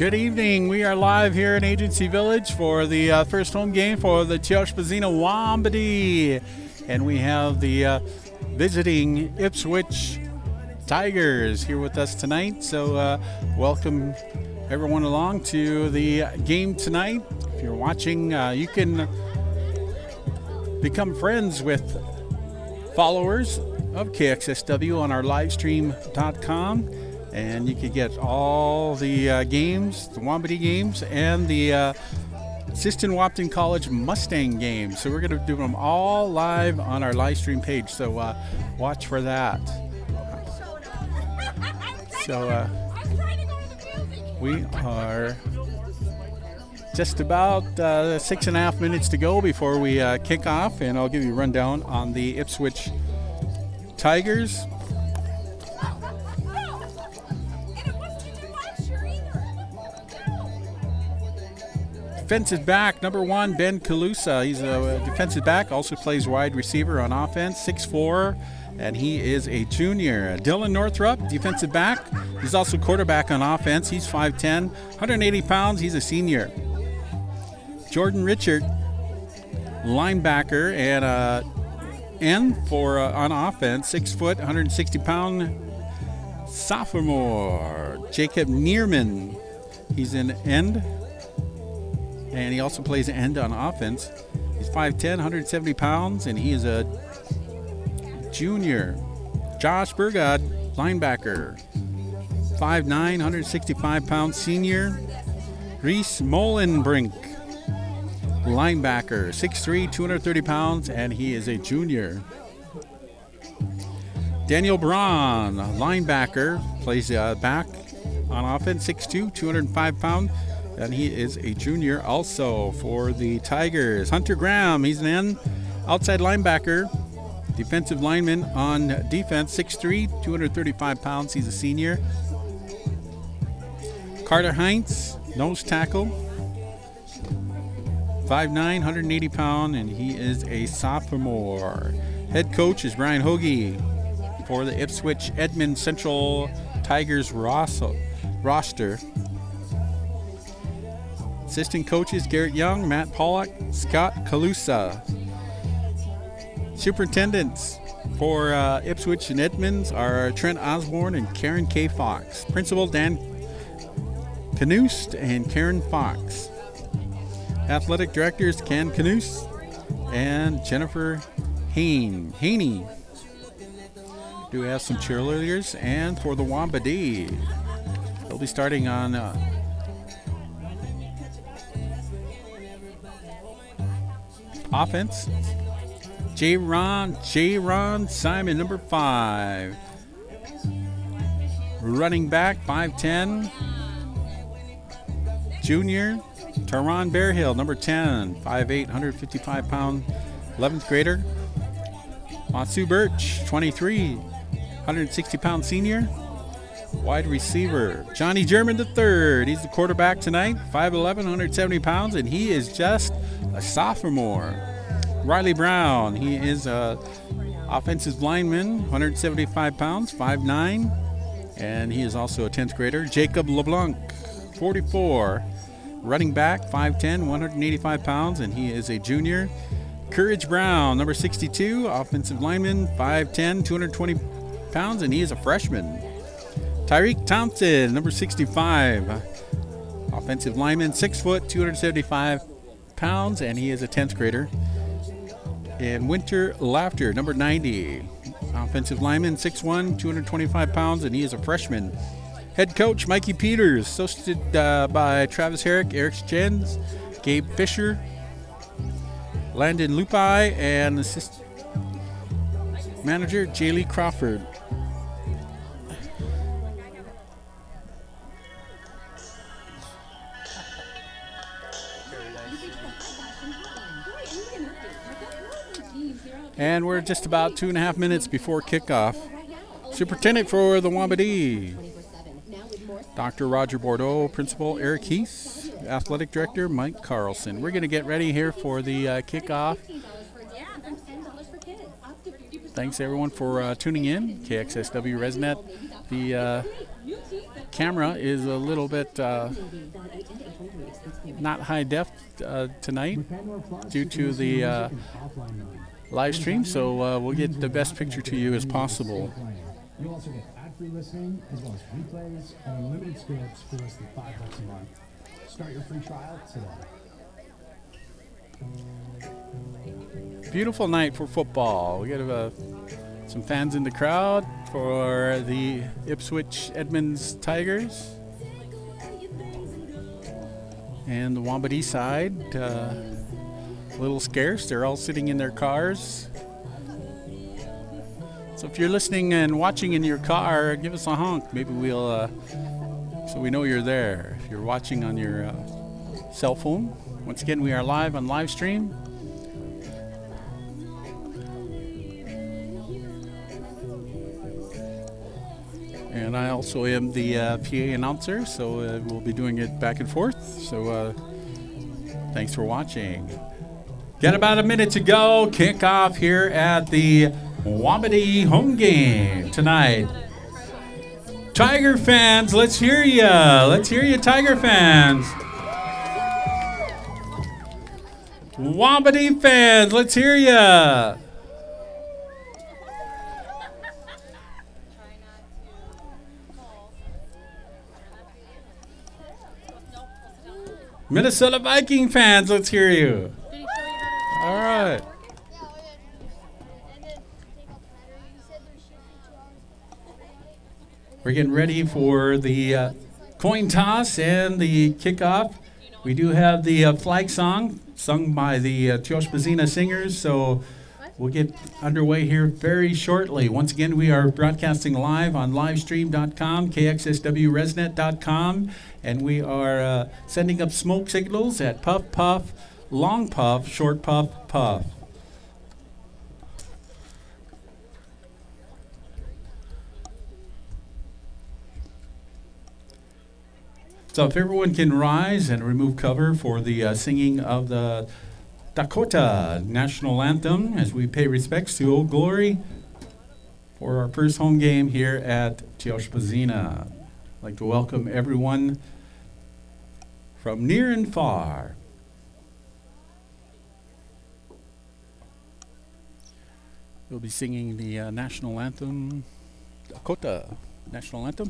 Good evening. We are live here in Agency Village for the first home game for the Chioshpazina Wambdi. And we have the visiting Ipswich Tigers here with us tonight. So welcome everyone along to the game tonight. If you're watching, you can become friends with followers of KXSW on our livestream.com. And you can get all the games, the Wambdi games, and the Siston-Wapton College Mustang games. So we're going to do them all live on our live stream page. So watch for that. So we are just about 6.5 minutes to go before we kick off, and I'll give you a rundown on the Ipswich Tigers. Defensive back, number 1, Ben Kalusa. He's a defensive back, also plays wide receiver on offense, 6'4", and he is a junior. Dylan Northrup, defensive back. He's also quarterback on offense. He's 5'10", 180 pounds. He's a senior. Jordan Richard, linebacker, and end for on offense, 6 foot, 160 pound sophomore. Jacob Neerman, he's an end. And he also plays end on offense. He's 5'10", 170 pounds, and he is a junior. Josh Burgod, linebacker, 5'9", 165 pounds, senior. Reese Molenbrink, linebacker, 6'3", 230 pounds, and he is a junior. Daniel Braun, linebacker, plays back on offense, 6'2", 205 pounds. And he is a junior also for the Tigers. Hunter Graham, he's an end, outside linebacker, defensive lineman on defense, 6'3", 235 pounds. He's a senior. Carter Heinz, nose tackle, 5'9", 180 pounds, and he is a sophomore. Head coach is Brian Hoagie for the Ipswich Edmond Central Tigers roster. Assistant coaches Garrett Young, Matt Pollock, Scott Kalusa. Superintendents for Ipswich and Edmonds are Trent Osborne and Karen K. Fox. Principal Dan Canoost and Karen Fox. Athletic directors Ken Canoost and Jennifer Haney. Do have some cheerleaders, and for the Wambdi, they'll be starting on offense. J-Ron Simon, number 5. Running back, 5'10", junior. Taron Bearhill, number 10, 5'8", 155 pound, 11th grader. Matsu Birch, 23, 160 pound senior. Wide receiver, Johnny German III. He's the quarterback tonight, 5'11", 170 pounds, and he is just a sophomore. Riley Brown, he is a offensive lineman, 175 pounds, 5'9", and he is also a 10th grader. Jacob LeBlanc, 44, running back, 5'10", 185 pounds, and he is a junior. Courage Brown, number 62, offensive lineman, 5'10", 220 pounds, and he is a freshman. Tyreek Thompson, number 65, offensive lineman, 6 foot, 275 pounds, and he is a 10th grader. And Winter Laughter, number 90, offensive lineman, 6'1", 225 pounds, and he is a freshman. Head coach Mikey Peters, assisted by Travis Herrick, Eric Jens, Gabe Fisher, Landon Lupi, and assistant manager Jaylee Crawford. And we're just about 2.5 minutes before kickoff. Superintendent for the Wambdi, Dr. Roger Bordeaux, Principal Eric Heath, Athletic Director Mike Carlson. We're going to get ready here for the kickoff. Thanks everyone for tuning in. KXSW ResNet, the camera is a little bit not high def tonight due to the live stream, so we'll get the best picture to you as possible. You'll also get ad-free listening as well as replays and unlimited scripts for less than $5 a month. Start your free trial today. Beautiful night for football. We got some fans in the crowd for the Ipswich Edmonds Tigers. And the Wambdi side, a little scarce. They're all sitting in their cars. So if you're listening and watching in your car, give us a honk. Maybe we'll, so we know you're there. If you're watching on your cell phone. Once again, we are live on live stream. And I also am the PA announcer, so we'll be doing it back and forth. So thanks for watching. Got about a minute to go. Kickoff here at the Wambdi home game tonight. Tiger fans, let's hear ya. Let's hear you, Tiger fans. Wambdi fans, let's hear ya. Minnesota Viking fans, let's hear you. All right. We're getting ready for the coin toss and the kickoff. We do have the flag song sung by the Tioshbazina Singers, so we'll get underway here very shortly. Once again, we are broadcasting live on livestream.com, kxswresnet.com, and we are sending up smoke signals at puff, puff, long puff, short puff, puff. So if everyone can rise and remove cover for the singing of the Dakota National Anthem as we pay respects to Old Glory for our first home game here at Tioshbazina. I'd like to welcome everyone from near and far. We'll be singing the national anthem, Dakota National Anthem.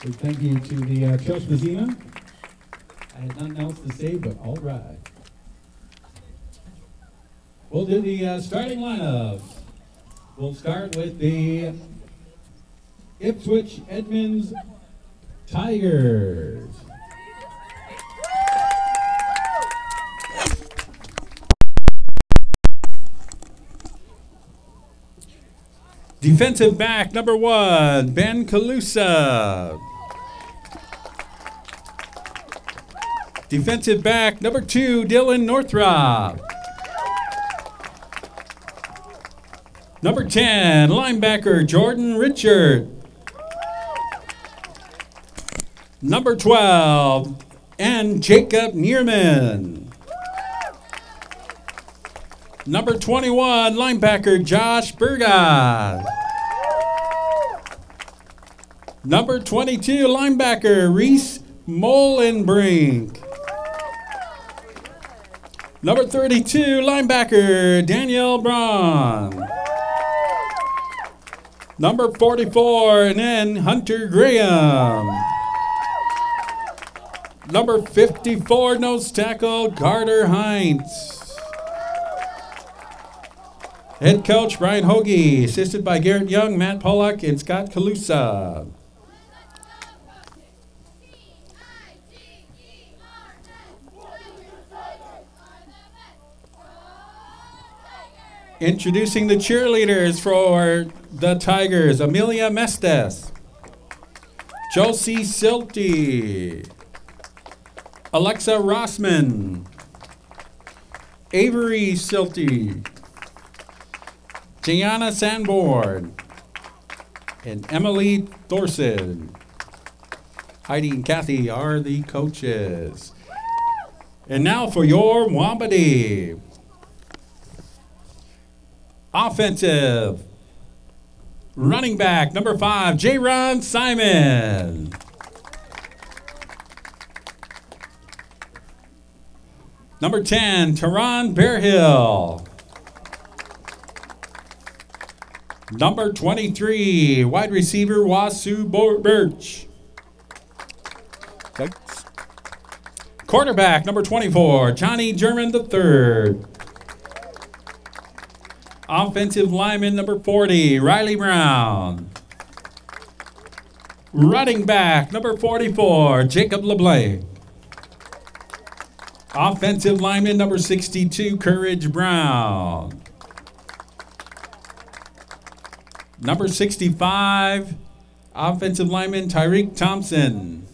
Big thank you to the Chelsea Mazina. I had nothing else to say, but all right. We'll do the starting lineup. We'll start with the Ipswich Edmonds Tigers. Defensive back number 1, Ben Calusa. Defensive back number 2, Dylan Northrop. Number 10, linebacker Jordan Richard. Number 12, and Jacob Neerman. Number 21, linebacker Josh Burgott. Number 22, linebacker Reese Molenbrink. Number 32, linebacker Daniel Braun. Number 44, and then Hunter Graham. Number 54, nose tackle Carter Hines. Head coach Brian Hoagie, assisted by Garrett Young, Matt Pollock, and Scott Calusa. Introducing the cheerleaders for the Tigers: Amelia Mestes, Josie Silty, Alexa Rossman, Avery Silty, Gianna Sanborn, and Emily Thorson. Heidi and Kathy are the coaches. And now for your Wambdi. Offensive. Running back number 5, J-Ron Simon. Number 10, Teron Bearhill. Number 23, wide receiver Wasu Birch. Thanks. Quarterback number 24, Johnny German III. Offensive lineman number 40, Riley Brown. Running back number 44, Jacob LeBlanc. Offensive lineman number 62, Courage Brown. Number 65, offensive lineman Tyreek Thompson.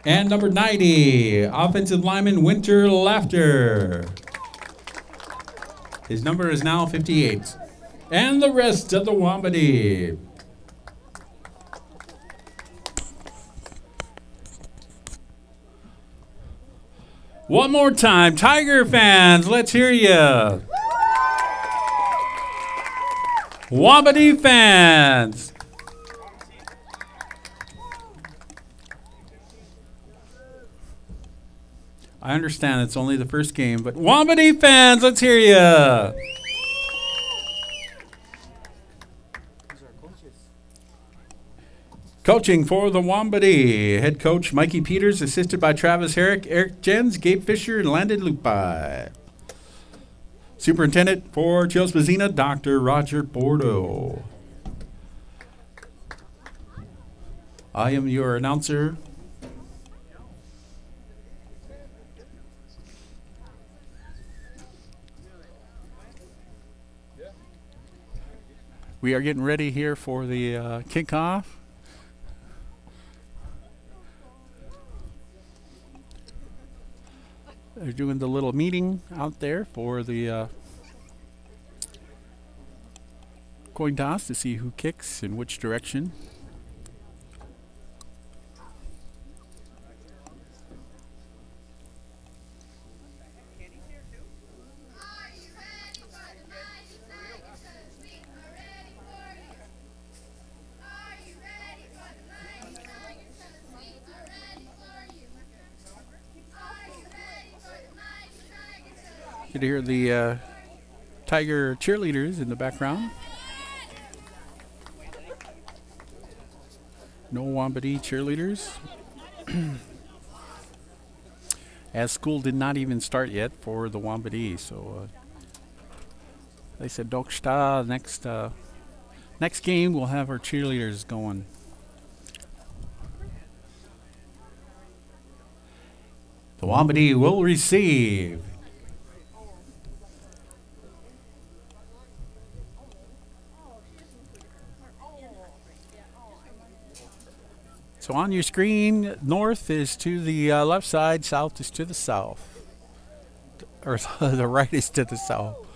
And number 90, offensive lineman Winter Laughter. His number is now 58. And the rest of the Wambdi. One more time, Tiger fans, let's hear you. Wambdi fans. I understand it's only the first game, but Wambdi fans, let's hear you. Coaching for the Wambdi, head coach Mikey Peters, assisted by Travis Herrick, Eric Jens, Gabe Fisher, and Landon Lupi. Superintendent for Chelsea Mazina, Dr. Roger Bordeaux. I am your announcer. We are getting ready here for the kickoff. They're doing the little meeting out there for the coin toss to see who kicks in which direction. Get to hear the Tiger cheerleaders in the background. No Wambdi cheerleaders. As school did not even start yet for the Wambdi, so they said Doksta next game we'll have our cheerleaders going. The Wambdi will receive. So on your screen, north is to the left side, south is to the south. Or the right is to the south.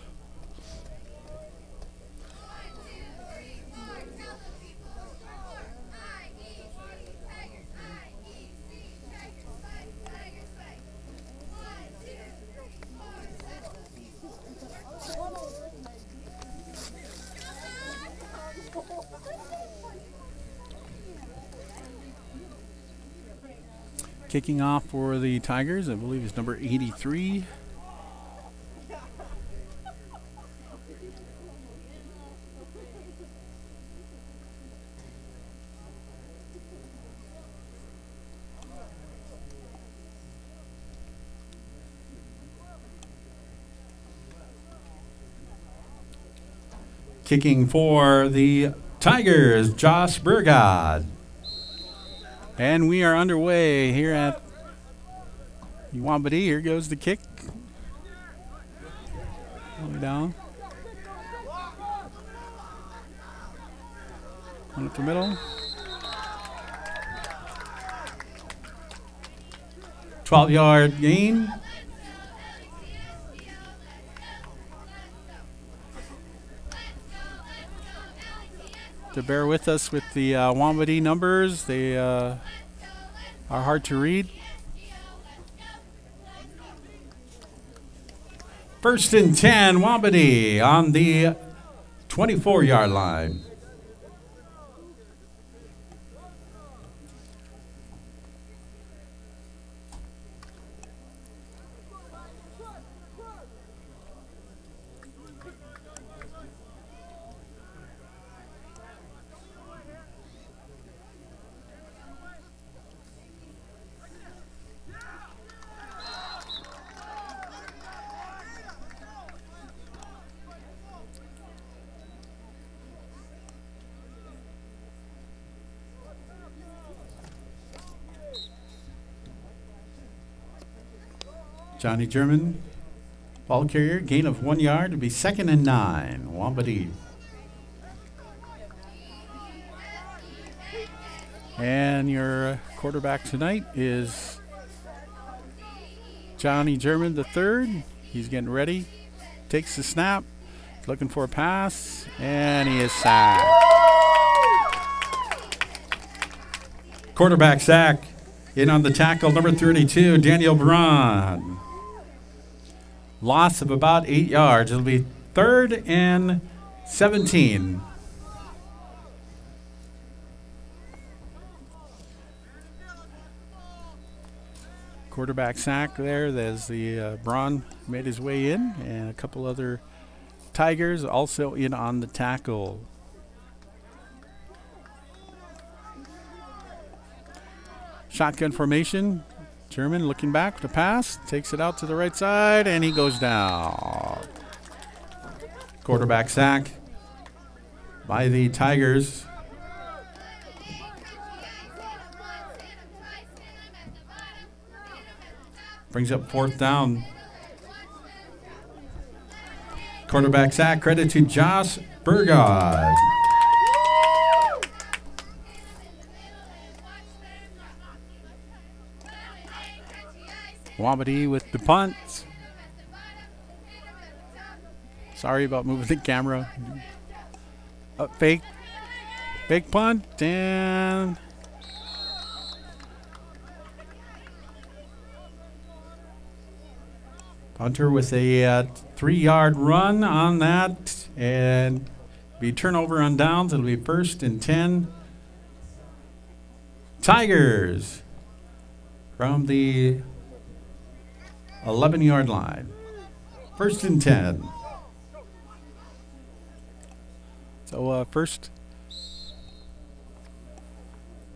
Kicking off for the Tigers, I believe, is number 83. Kicking for the Tigers, Josh Burgod. And we are underway here at Wambdi. Here goes the kick. All the way down. One up the middle. 12-yard gain. To bear with us with the Wambdi numbers, they are hard to read. First and 10, Wambdi on the 24-yard line. Johnny German, ball carrier, gain of 1 yard to be 2nd and 9, Wambdi. And your quarterback tonight is Johnny German III. He's getting ready, takes the snap, looking for a pass, and he is sacked. Quarterback sack. In on the tackle, number 32, Daniel Braun. Loss of about 8 yards. It'll be 3rd and 17. Quarterback sack there. There's the Braun made his way in, and a couple other Tigers also in on the tackle. Shotgun formation. German looking back to pass, takes it out to the right side, and he goes down. Quarterback sack by the Tigers. Brings up 4th down. Quarterback sack, credit to Josh Burgod. Wambdi with the punt. Sorry about moving the camera. Fake punt, and punter with a 3-yard run on that, and be turnover on downs. It'll be 1st and 10. Tigers from the 11-yard line. 1st and 10. So first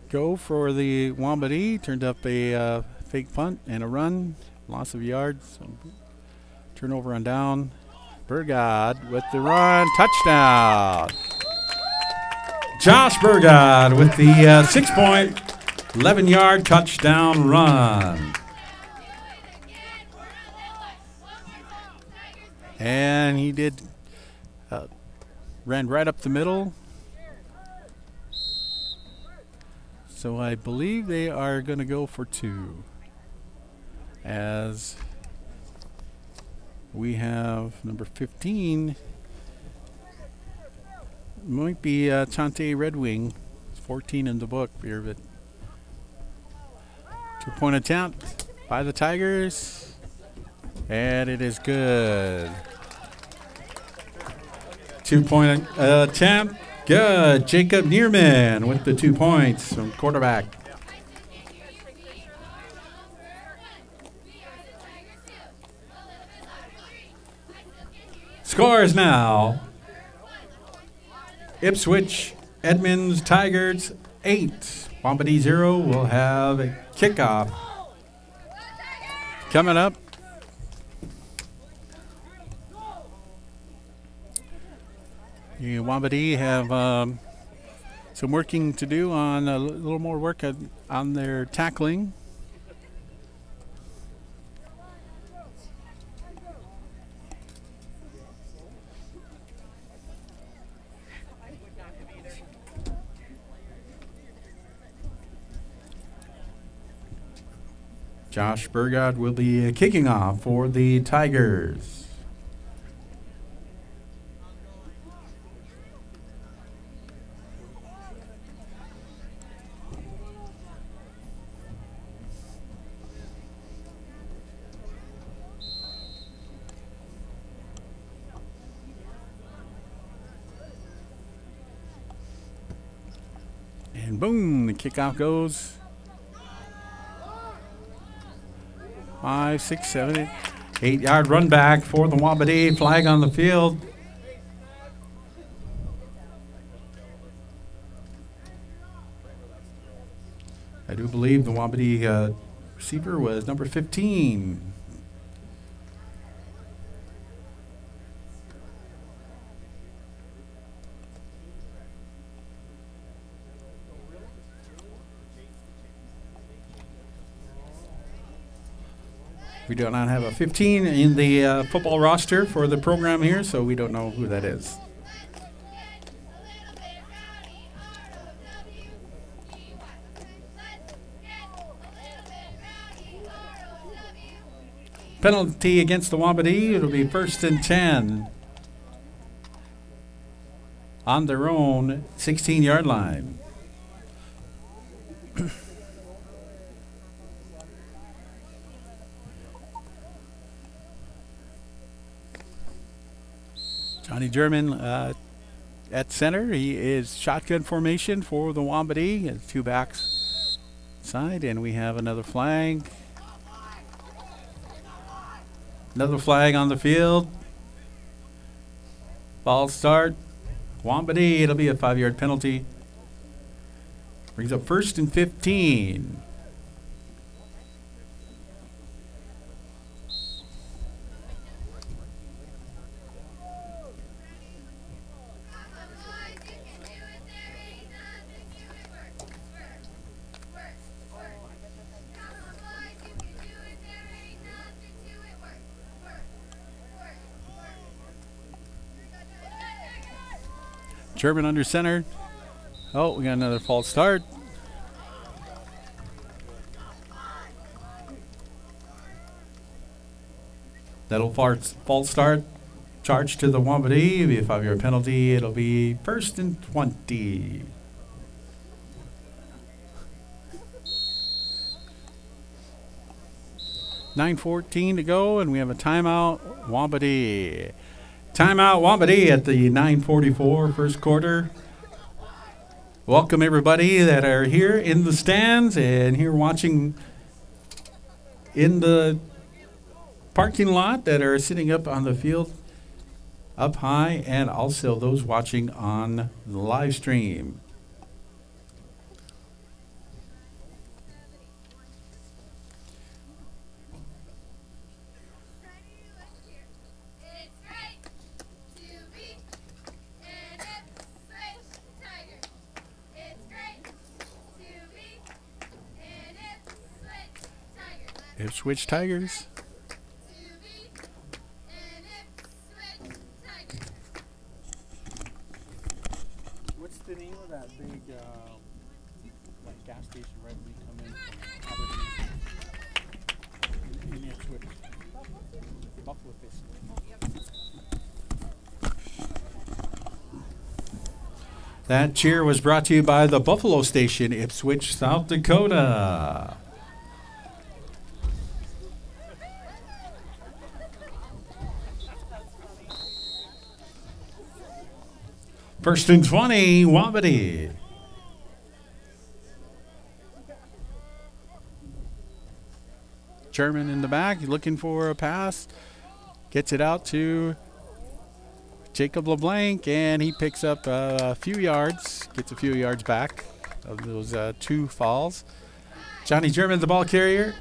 go for the Wambdi. Turned up a fake punt and a run. Loss of yards. Turnover on down. Burgod with the run. Touchdown. Josh Burgod with the 6-point, 11-yard touchdown run. And he did, ran right up the middle. So I believe they are going to go for 2. As we have number 15. Might be Chante Red Wing. It's 14 in the book here, but 2-point attempt by the Tigers. And it is good. 2-point attempt. Good. Jacob Neerman with the 2 points from quarterback. Scores now. Ipswich, Edmonds, Tigers 8. Wambdi 0 will have a kickoff. Coming up. The Wambdi have some working to do on a little more work on their tackling. Josh Burgod will be kicking off for the Tigers. And boom, the kickoff goes. 5, 6, 7, 8-yard run back for the Wambdi. Flag on the field. I do believe the Wambdi receiver was number 15. We do not have a 15 in the football roster for the program here, so we don't know who that is. Penalty against the Wambdi. It'll be 1st and 10 on their own 16-yard line. Johnny German at center. He is shotgun formation for the Wambdi. Has 2 backs side, and we have another flag. Another flag on the field. Ball start. Wambdi. It'll be a 5-yard penalty. Brings up 1st and 15. German under center. Oh, we got another false start. That'll false start. Charge to the Wambdi. It'll be a 5-yard penalty. It'll be 1st and 20. $9:14 to go, and we have a timeout. Wambdi. Timeout Wambdi at the 9:44 first quarter. Welcome everybody that are here in the stands and here watching in the parking lot, that are sitting up on the field up high, and also those watching on the live stream. Ipswich Tigers. What's the name of that big like gas station right when you come in from in Ipswich? Buffalo Fish. That cheer was brought to you by the Buffalo Station, Ipswich, South Dakota. First and 20, Wambdi. German in the back, looking for a pass. Gets it out to Jacob LeBlanc, and he picks up a few yards, gets a few yards back of those 2 falls. Johnny German, the ball carrier.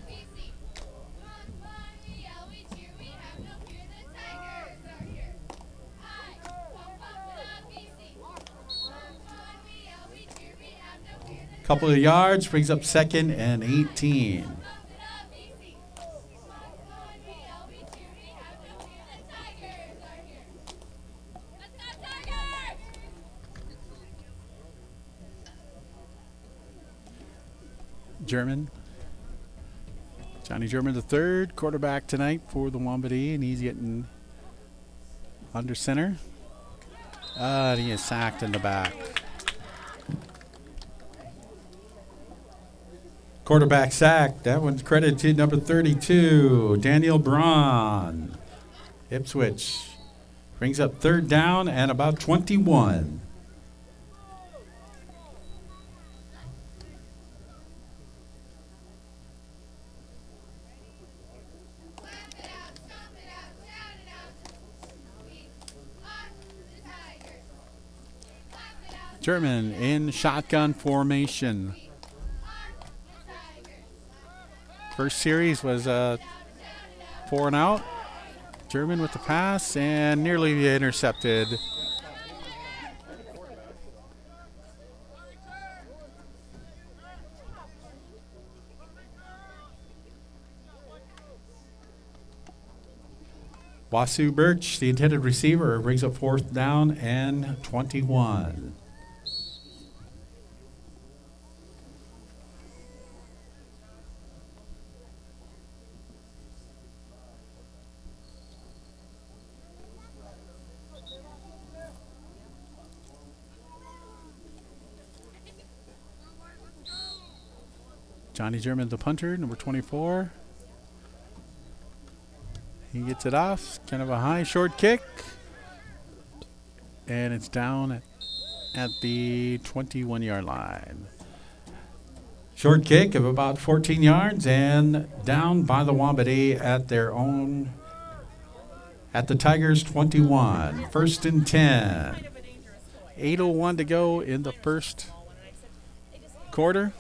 Couple of yards, brings up 2nd and 18. German. Johnny German, the 3rd quarterback tonight for the Wambdi, and he's getting under center. He is sacked in the back. Quarterback sack. That one's credited to number 32, Daniel Braun. Ipswich brings up 3rd down and about 21. German in shotgun formation. First series was 4 and out. German with the pass and nearly intercepted. Wasu Birch, the intended receiver, brings up 4th down and 21. Johnny German, the punter, number 24. He gets it off. Kind of a high, short kick. And it's down at the 21-yard line. Short kick of about 14 yards and down by the Wambdi at their own, at the Tigers 21. 1st and 10. 8:01 to go in the first quarter.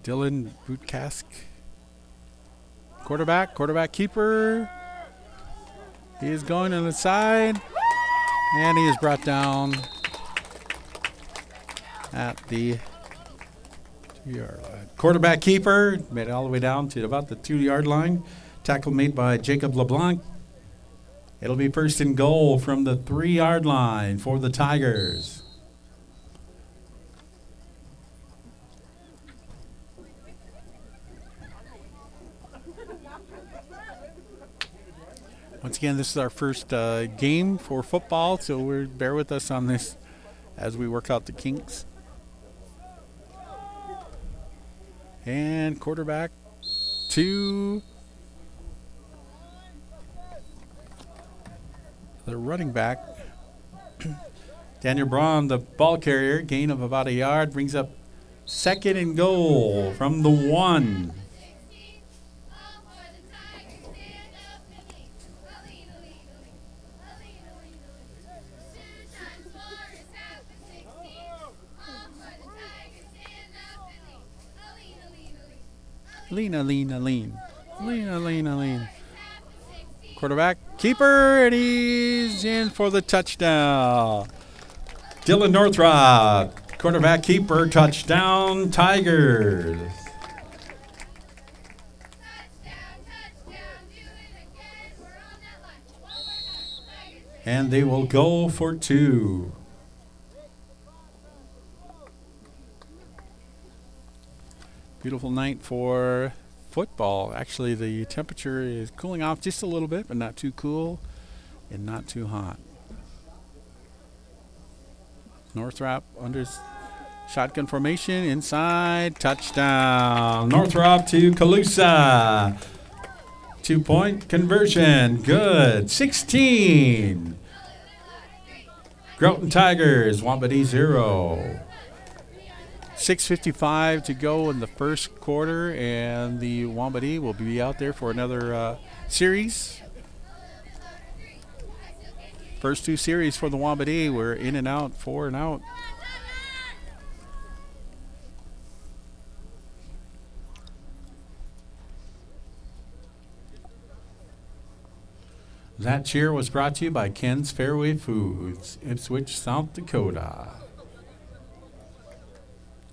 Dylan Bootcask. Quarterback keeper. He is going on the side. And he is brought down at the 2-yard line. Quarterback keeper made it all the way down to about the 2-yard line. Tackle made by Jacob LeBlanc. It'll be 1st and goal from the 3-yard line for the Tigers. Once again, this is our first game for football, so bear with us on this as we work out the kinks. And quarterback to the running back. Daniel Braun, the ball carrier, gain of about a yard, brings up Second and goal from the 1. Lean. Quarterback, keeper, and he's in for the touchdown. Dylan Northrop, quarterback, keeper, touchdown, Tigers. And they will go for 2. Beautiful night for football. Actually, the temperature is cooling off just a little bit, but not too cool and not too hot. Northrop under shotgun formation, inside, touchdown. Northrop to Calusa. 2-point conversion, good. 16. Groton Tigers, Wambdi 0. 6:55 to go in the first quarter, and the Wambdi will be out there for another series. First 2 series for the Wambdi were in and out, 4 and out. That cheer was brought to you by Ken's Fairway Foods, Ipswich, South Dakota.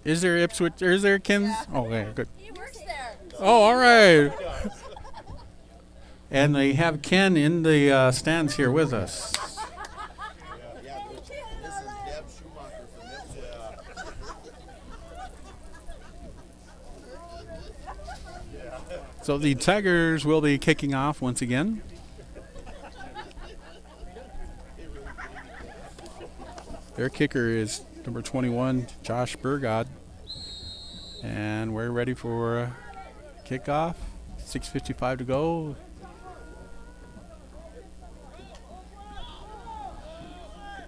Is there Ipswich? Is there Ken's? Yeah. Oh, yeah, good. He works there. Oh, all right. And they have Ken in the stands here with us. Yeah, this is Deb Schumacher from Ipswich. So the Tigers will be kicking off once again. Their kicker is number 21, Josh Burgod. And we're ready for kickoff. 6:55 to go.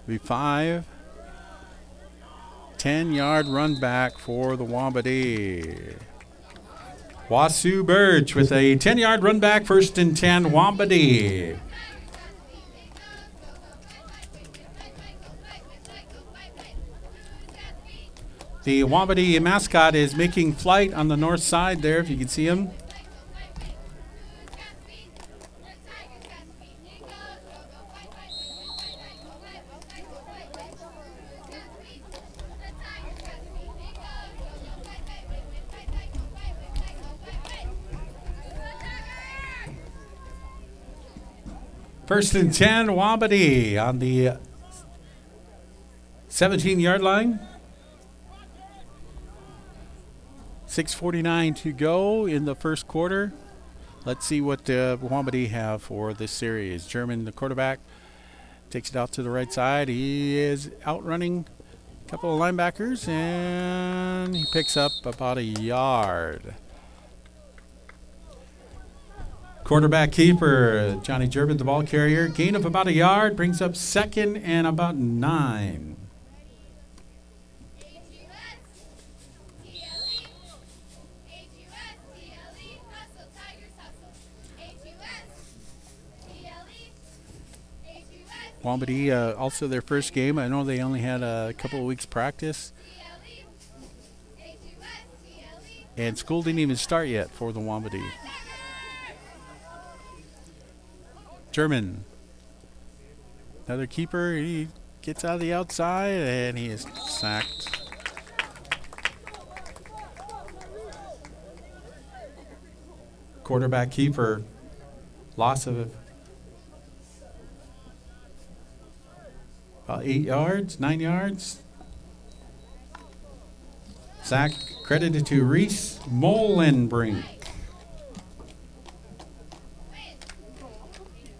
Be 5. 10-yard run back for the Wambdi. Wasu Birch with a 10-yard run back, 1st and 10, Wambdi. The Wambdi mascot is making flight on the north side there, if you can see him. First and 10, Wambdi on the 17-yard line. 6:49 to go in the first quarter. Let's see what the Wambdi have for this series. German, the quarterback, takes it out to the right side. He is outrunning a couple of linebackers, and he picks up about a yard. Quarterback keeper, Johnny German, the ball carrier. Gain of about a yard, brings up 2nd and about 9. Wambdi, also their first game. I know they only had a couple of weeks practice. And school didn't even start yet for the Wambdi. German, another keeper. He gets out of the outside and he is sacked. Quarterback keeper, loss of about 8 yards, 9 yards. Sack credited to Reese Molenbrink.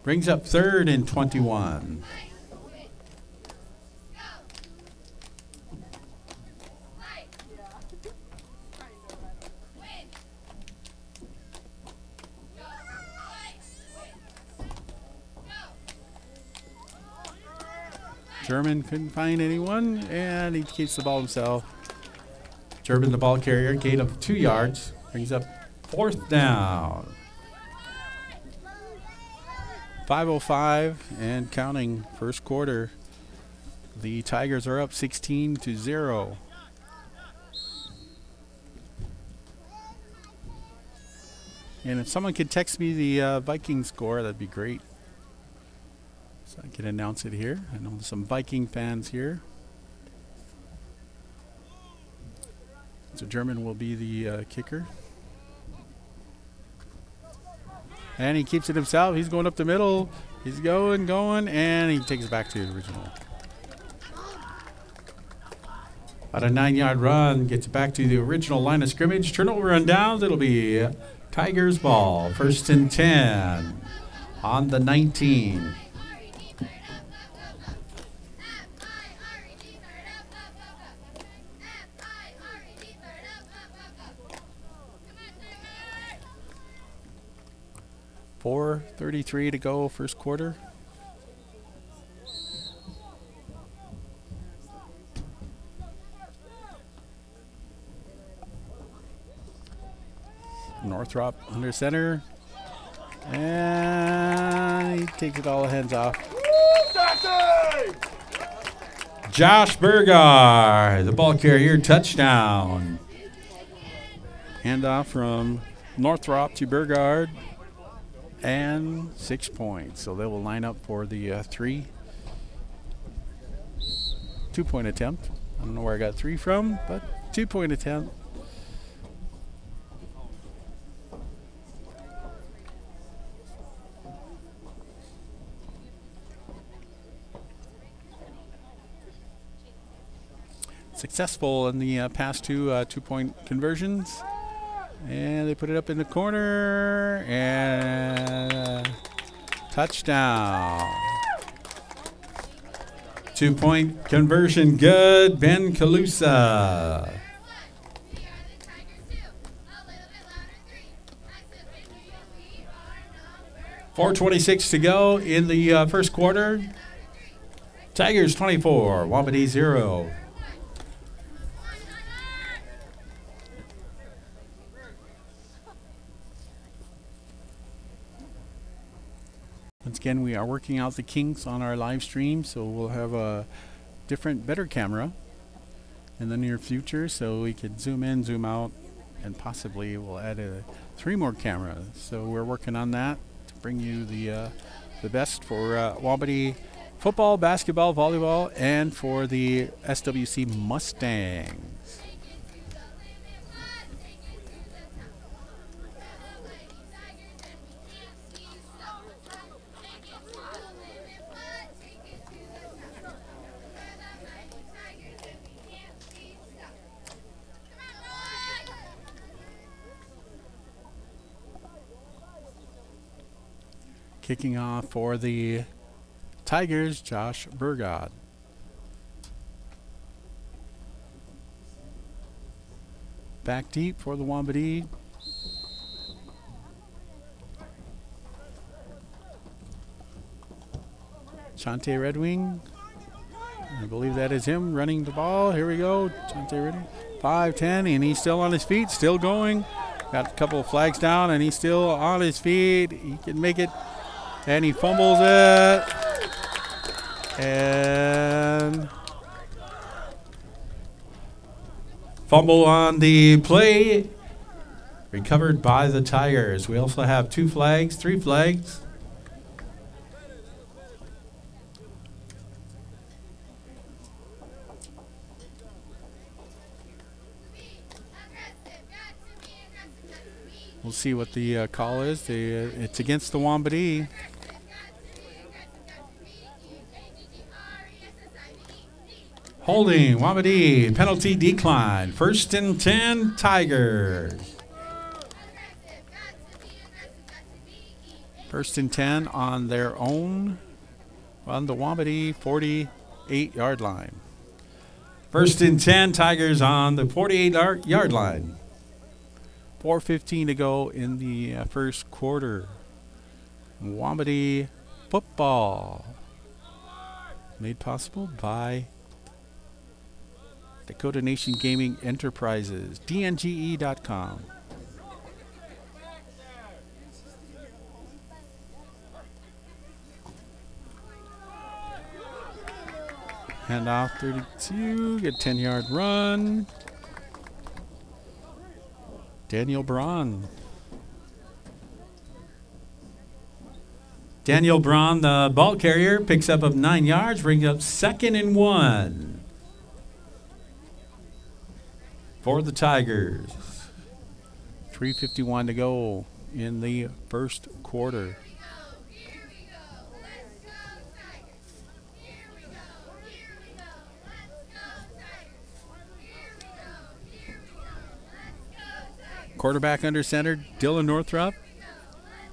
Brings up 3rd and 21. German couldn't find anyone, and he keeps the ball himself. German, the ball carrier, gain of 2 yards, brings up 4th down. 5:05 and counting, first quarter. The Tigers are up 16-0. And if someone could text me the Viking score, that'd be great. So I can announce it here. I know there's some Viking fans here. So German will be the kicker. And he keeps it himself. He's going up the middle. He's going, and he takes it back to the original. About a 9-yard run. Gets it back to the original line of scrimmage. Turnover and downs. It'll be Tigers ball. 1st and 10 on the 19. .433 to go, first quarter. Northrop under center. And he takes it all hands off. Josh Burgard, the ball carrier, touchdown. Handoff from Northrop to Burgard. And 6 points. So they will line up for the 2-point attempt. I don't know where I got 3 from, but 2-point attempt. Successful in the past 2 2-point conversions. And they put it up in the corner, and touchdown. 2-point conversion, good. Ben Calusa. .426 to go in the first quarter. Tigers 24, Wambdi 0. Once again, we are working out the kinks on our live stream, so we'll have a different, better camera in the near future, so we could zoom in, zoom out, and possibly we'll add 3 more cameras. So we're working on that to bring you the best for Wambdi football, basketball, volleyball, and for the SWC Mustangs. Kicking off for the Tigers, Josh Burgard. Back deep for the Wambdi. Chante Red Wing. I believe that is him running the ball. Here we go. Chante Red Wing. 5-10, and he's still on his feet, still going. Got a couple of flags down, and he's still on his feet. He can make it. And he fumbles it. And fumble on the play. Recovered by the Tigers. We also have 2 flags, 3 flags. We'll see what the call is. It's against the Wambdi. Holding, Wambdi, penalty decline. 1st and 10, Tigers. 1st and 10 on their own, on the Wambdi 48-yard line. 1st and 10, Tigers on the 48-yard line. 4:15 to go in the first quarter. Wambdi football. Made possible by Dakota Nation Gaming Enterprises, dnge.com. Hand off 32, get 10-yard run. Daniel Braun. Daniel Braun, the ball carrier, picks up 9 yards, brings up 2nd and 1 for the Tigers. 3:51 to go in the first quarter. Quarterback under center, Dylan Northrup.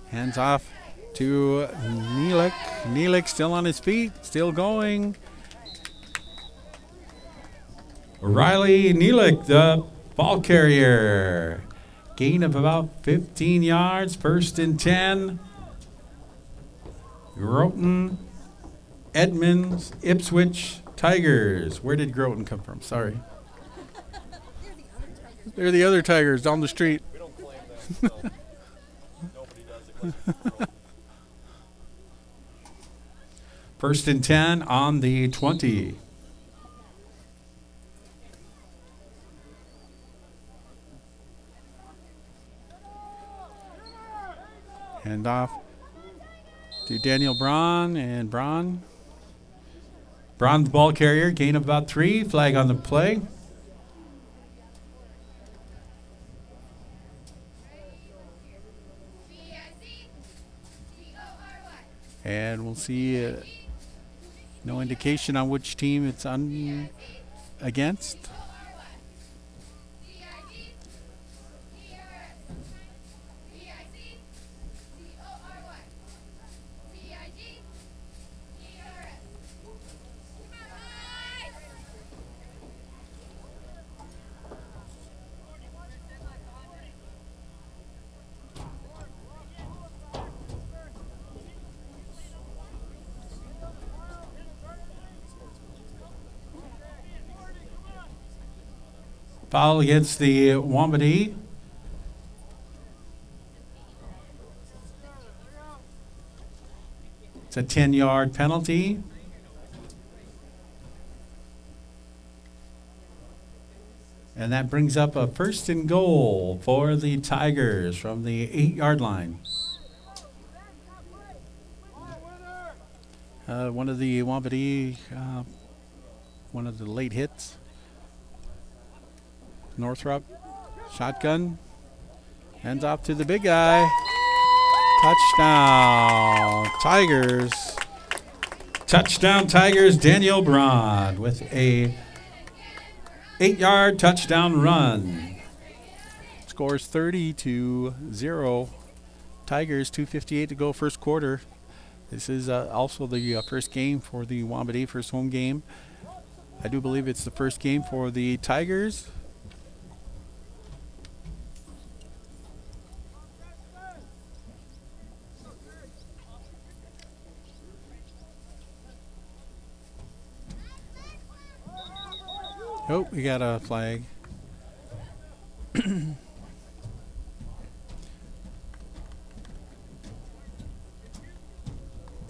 Hands off to Neelick. Neelick still on his feet, still going. Riley Neelick, the ball carrier. Gain of about 15 yards, 1st and 10. Groton, Edmonds, Ipswich, Tigers. Where did Groton come from? Sorry. They're the other Tigers down the street. We don't claim them, so nobody does it. 1st and 10 on the 20. Hand off to Daniel Braun, and Braun's ball carrier, gain of about 3, flag on the play. And we'll see no indication on which team it's against. Foul against the Wambdi. It's a 10-yard penalty. And that brings up a 1st and goal for the Tigers from the 8-yard line. One of the Wambdi, one of the late hits. Northrop, shotgun, hands off to the big guy. Touchdown, Tigers. Touchdown, Tigers. Daniel Braun with a 8-yard touchdown run. Scores 30-0. Tigers, 2:58 to go, first quarter. This is also the first game for the Wambdi, first home game. I do believe it's the first game for the Tigers. Oh, we got a flag.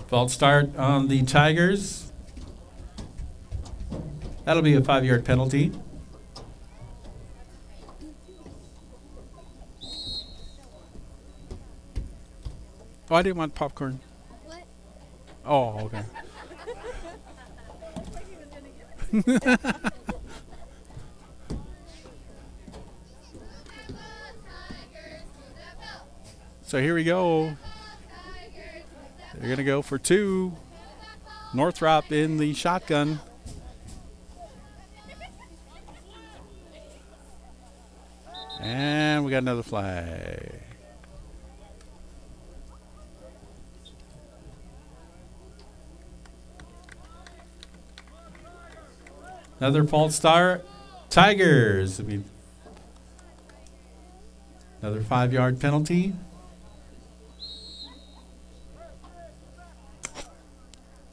False start on the Tigers. That'll be a 5-yard penalty. Oh, I didn't want popcorn. What? Oh, okay. So here we go. They're going to go for 2. Northrop in the shotgun. And we got another flag. Another false start. Tigers. Another 5-yard penalty.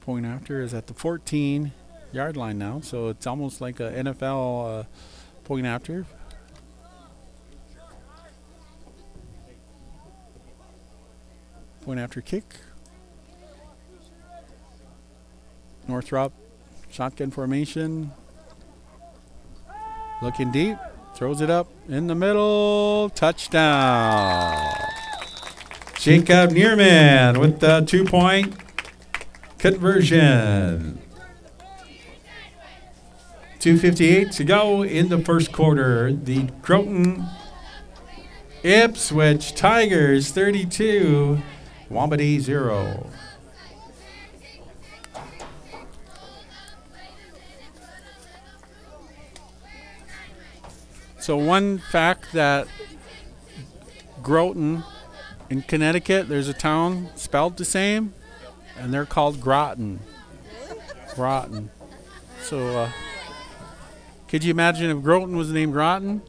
Point after is at the 14. yard line now, so it's almost like a NFL point after. Point after kick. Northrop, shotgun formation. Looking deep, throws it up in the middle. Touchdown. Jacob Neerman with the 2-point conversion. 2:58 to go in the first quarter. The Croton Ipswich Tigers 32, Wambdi 0. So one fact that Groton in Connecticut, there's a town spelled the same, and they're called Groton. Groton. So could you imagine if Groton was named Groton?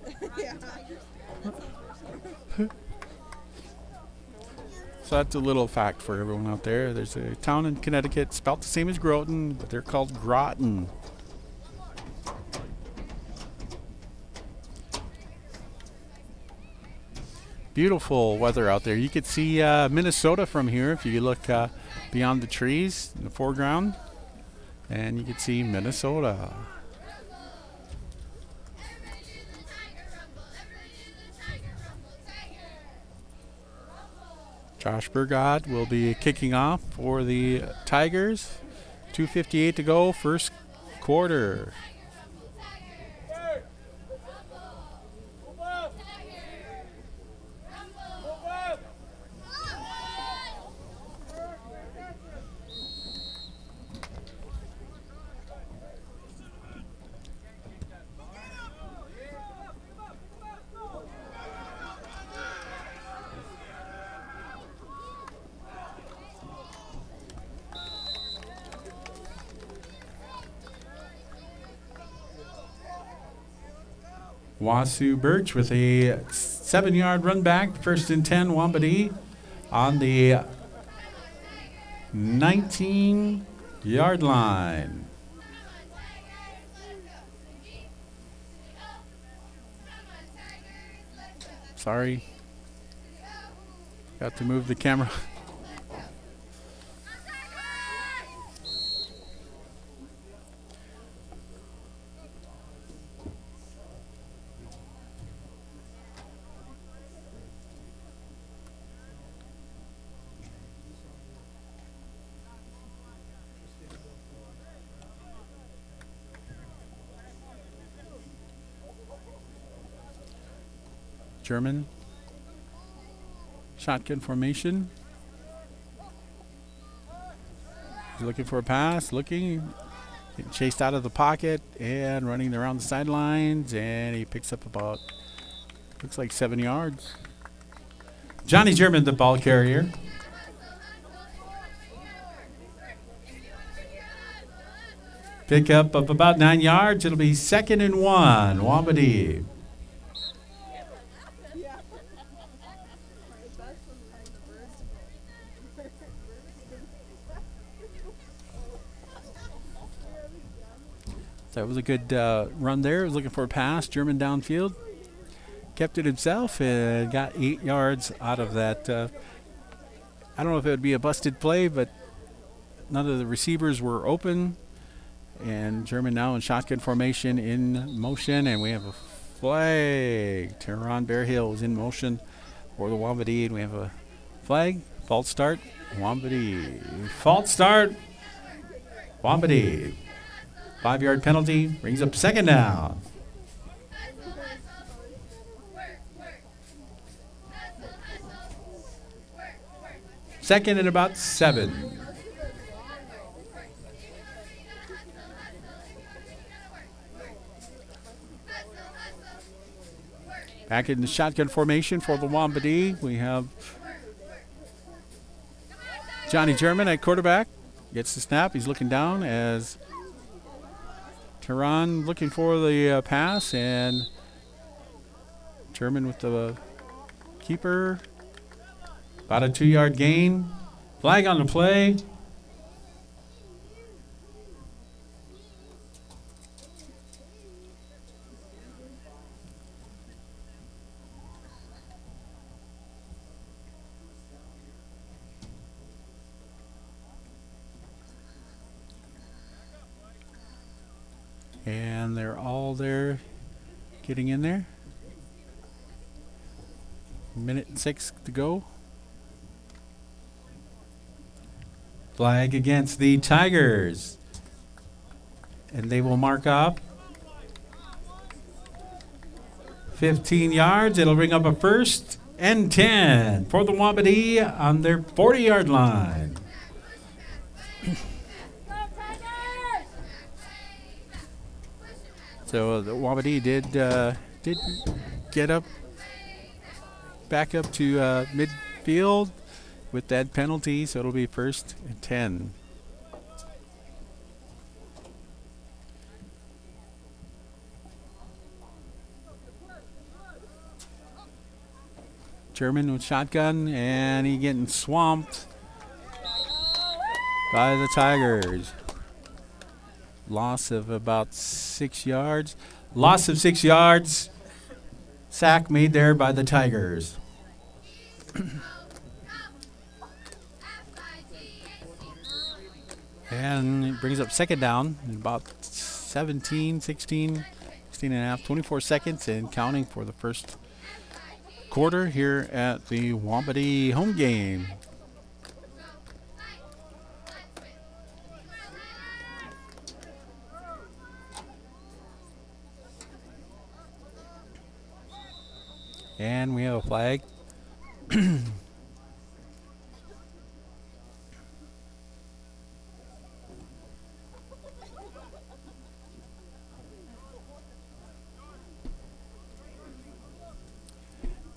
So that's a little fact for everyone out there. There's a town in Connecticut spelled the same as Groton, but they're called Groton. Beautiful weather out there. You could see Minnesota from here if you look beyond the trees in the foreground, and you could see Minnesota. Josh Burgott will be kicking off for the Tigers. 2:58 to go, first quarter. Wasu Birch with a 7-yard run back, 1st and 10, Wambdi on the 19-yard line. Sorry, got to move the camera. German shotgun formation. He's looking for a pass, looking, getting chased out of the pocket and running around the sidelines, and he picks up about, looks like 7 yards. Johnny German, the ball carrier. Pickup of about 9 yards. It'll be 2nd and 1, Wambdi. That was a good run there. He was looking for a pass. German downfield. Kept it himself and got 8 yards out of that. I don't know if it would be a busted play, but none of the receivers were open. And German now in shotgun formation in motion. And we have a flag. Teron Bearhill is in motion for the Wambdi. And we have a flag. False start. Wambdi. False start. Wambdi. 5-yard penalty brings up 2nd down. Second and about 7. Back in the shotgun formation for the Wambdi. We have Johnny German at quarterback. Gets the snap. He's looking down as Teron looking for the pass, and German with the keeper. About a 2-yard gain. Flag on the play. And they're all there getting in there. Minute and 6 to go. Flag against the Tigers. And they will mark off 15 yards. It'll bring up a first and 10 for the Wambdi on their 40-yard line. So the Wambdi did get up, back up to midfield with that penalty, so it'll be first and 10. German with shotgun, and he getting swamped by the Tigers. Loss of about 6 yards. Loss of 6 yards. Sack made there by the Tigers. And it brings up second down in about 16 and a half, 24 seconds and counting for the first quarter here at the Wambdi home game. And we have a flag.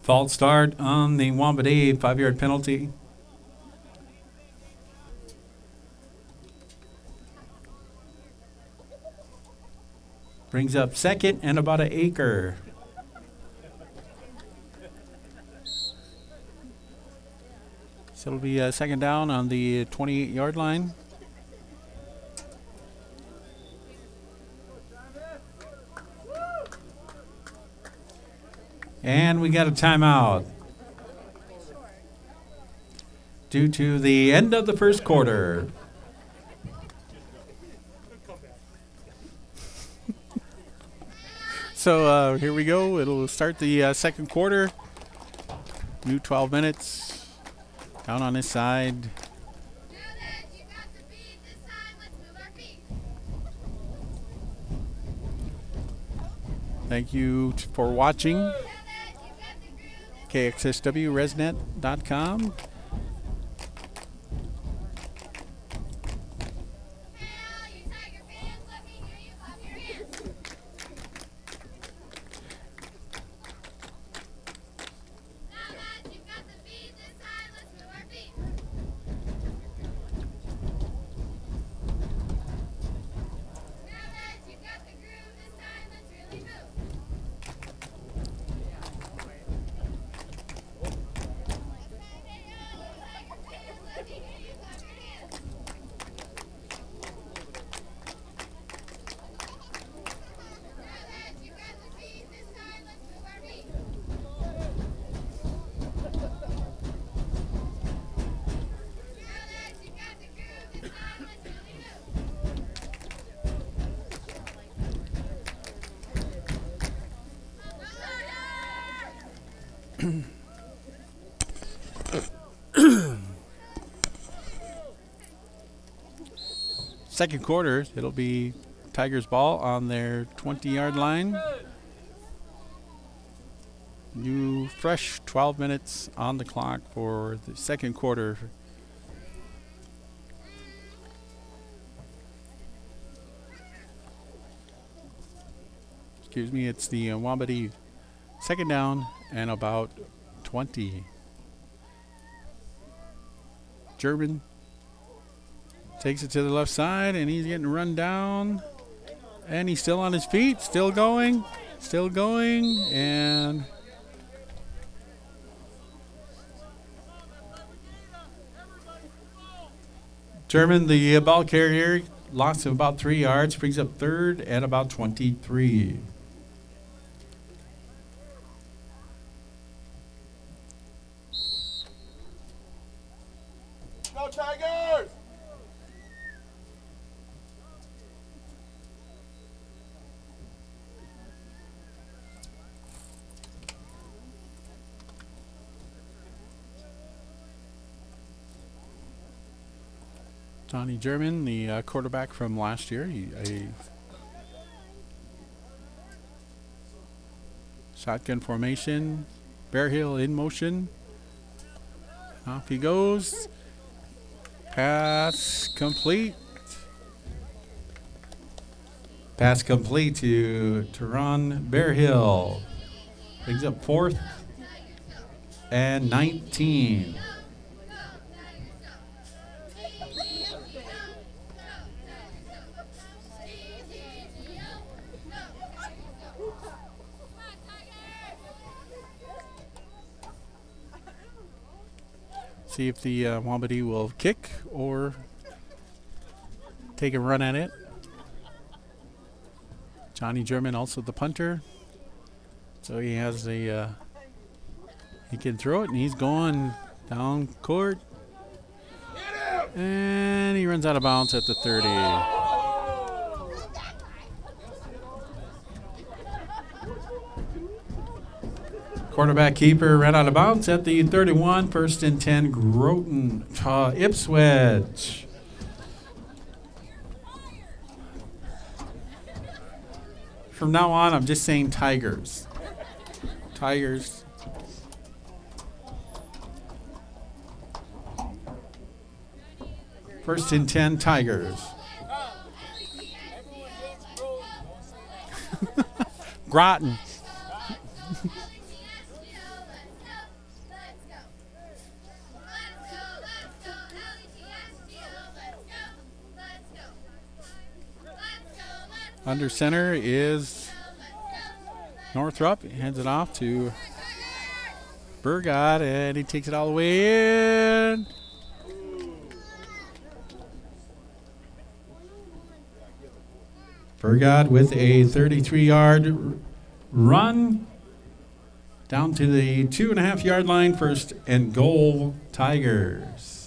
False start on the Wambdi, 5-yard penalty. Brings up second and about an acre. So it'll be a second down on the 28-yard line. And we got a timeout due to the end of the first quarter. So here we go. It'll start the second quarter. New 12 minutes. Down on this side. Thank you for watching. KXSWResnet.com. Second quarter, it'll be Tigers ball on their 20-yard line. New fresh 12 minutes on the clock for the second quarter. Excuse me, it's the Wambdi second down and about 20. German takes it to the left side, and he's getting run down. And he's still on his feet, still going, and German, the ball carrier, loss of about 3 yards, brings up third and about 23. Go Tigers! Johnny German, the quarterback from last year. Shotgun formation. Bear Hill in motion. Off he goes. Pass complete. Pass complete to Teron Bear Hill. Brings up 4th and 19. See if the Wambdi will kick or take a run at it. Johnny German also the punter. So he has a, he can throw it, and he's going down court. And he runs out of bounds at the 30. Quarterback keeper ran out of bounds at the 31. 1st and 10, Groton, Ipswich. From now on, I'm just saying Tigers. Tigers. First and 10, Tigers. Groton. Under center is Northrop. He hands it off to Burgott, and he takes it all the way in. Burgott with a 33-yard run down to the 2.5-yard line. 1st and goal, Tigers.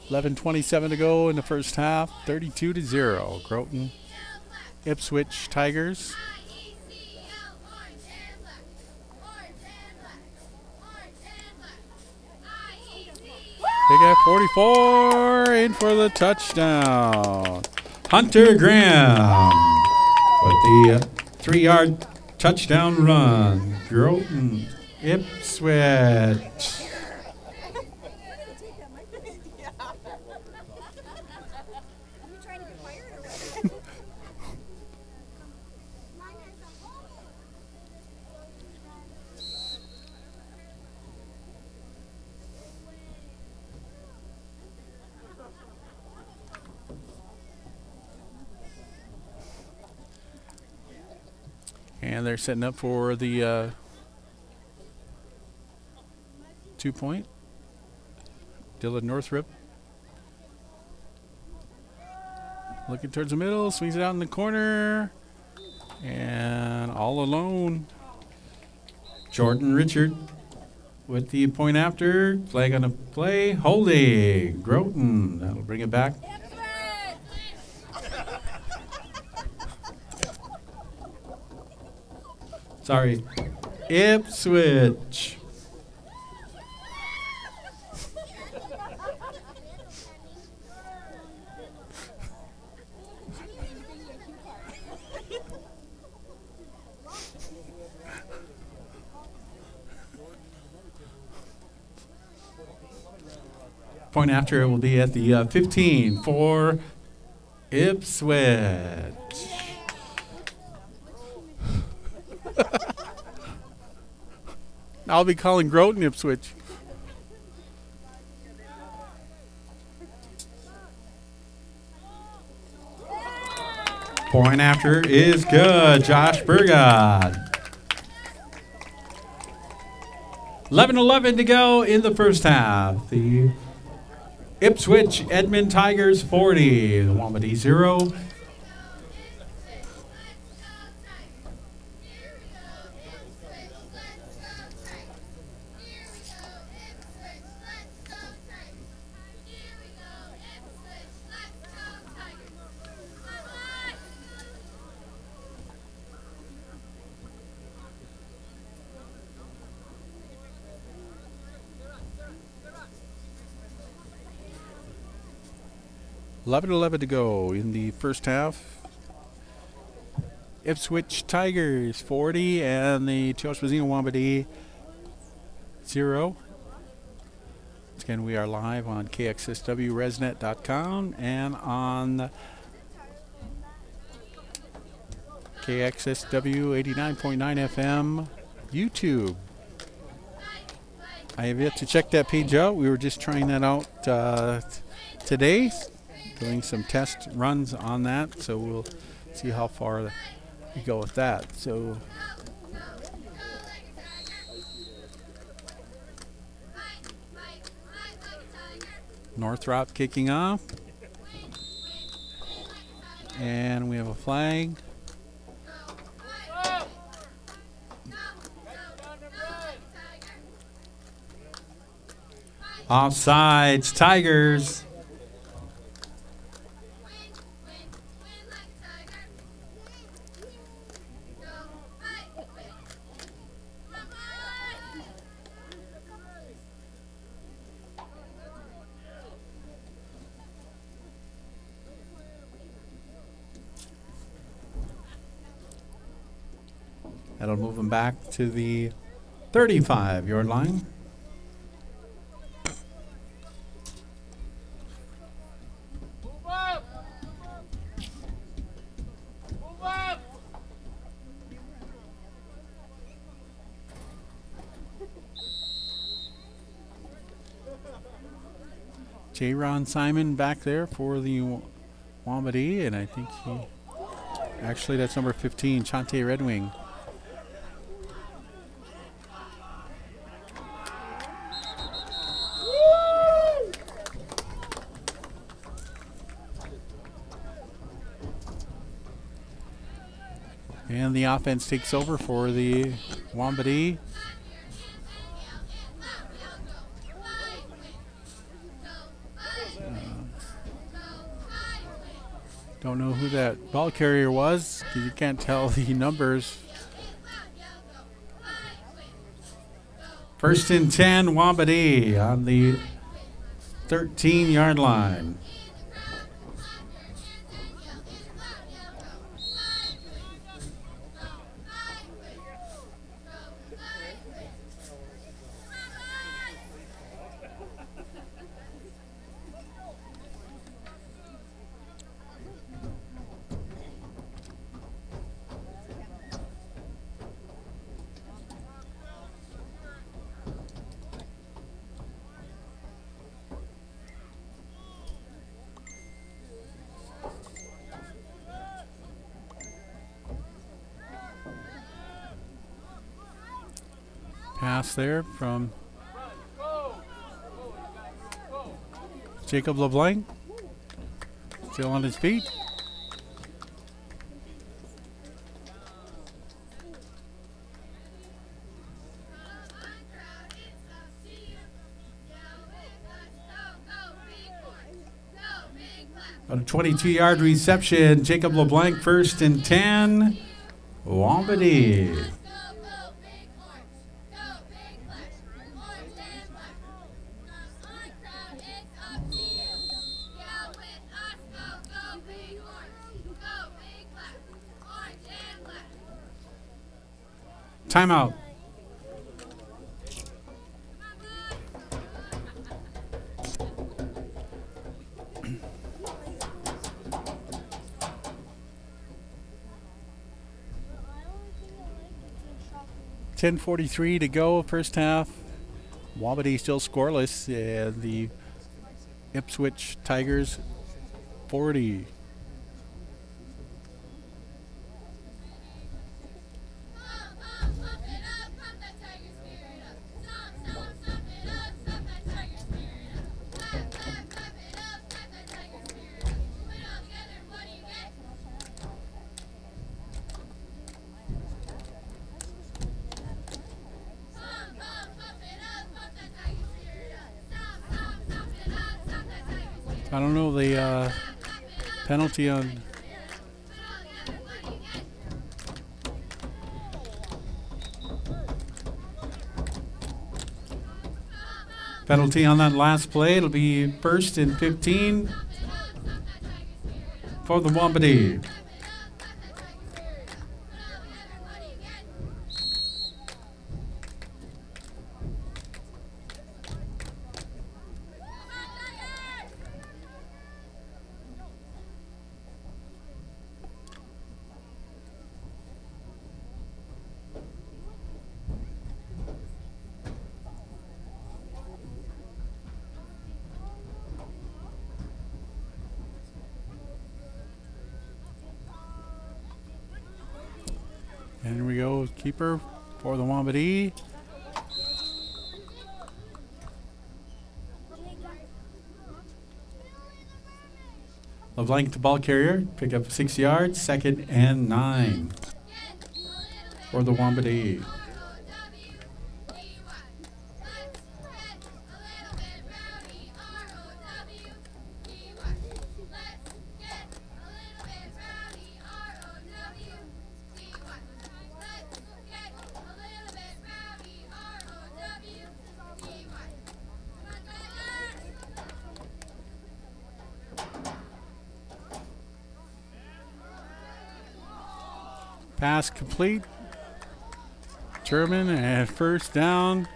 .11:27 to go in the first half. 32-0. Groton, Ipswich Tigers. Big F 44 in for the touchdown. Hunter Graham with the 3-yard touchdown run. Groton, Ipswich. And they're setting up for the 2-point. Dylan Northrop looking towards the middle, swings it out in the corner, and all alone, Jordan Richard with the point after. Flag on the play, holding. Groton, that'll bring it back. Sorry, Ipswich. Point after it will be at the 15 for Ipswich. I'll be calling Groton Ipswich. Point after is good. Josh Burgott. 11:11 to go in the first half. The Ipswich Edmond Tigers 40. The Wambdi 0. 11:11 to go in the first half. Ipswich Tigers 40 and the Chelsea Wambdi 0. Once again, we are live on KXSWResnet.com and on KXSW 89.9 FM YouTube. I have yet to check that page out. We were just trying that out today, doing some test runs on that, so we'll see how far we go with that. So Northrop kicking off, and we have a flag. Offsides, Tigers. That'll move them back to the 35-yard line. J-Ron Simon back there for the Wambdi, and I think actually that's number 15, Chante Red Wing. And the offense takes over for the Wambdi. Don't know who that ball carrier was, because you can't tell the numbers. First and 10, Wambdi on the 13-yard line. Pass there from Jacob LeBlanc, still on his feet. On a 22-yard reception, Jacob LeBlanc, first and 10, Wambdi. Timeout. .10:43 to go, first half. Wambdi still scoreless. The Ipswich Tigers 40. I don't know the penalty on that last play. It'll be first and 15. for the Wambdi. And here we go, keeper for the Wambdi. LeBlanc, the ball carrier, pick up 6 yards, 2nd and 9 for the Wambdi. Pass complete. German at first down.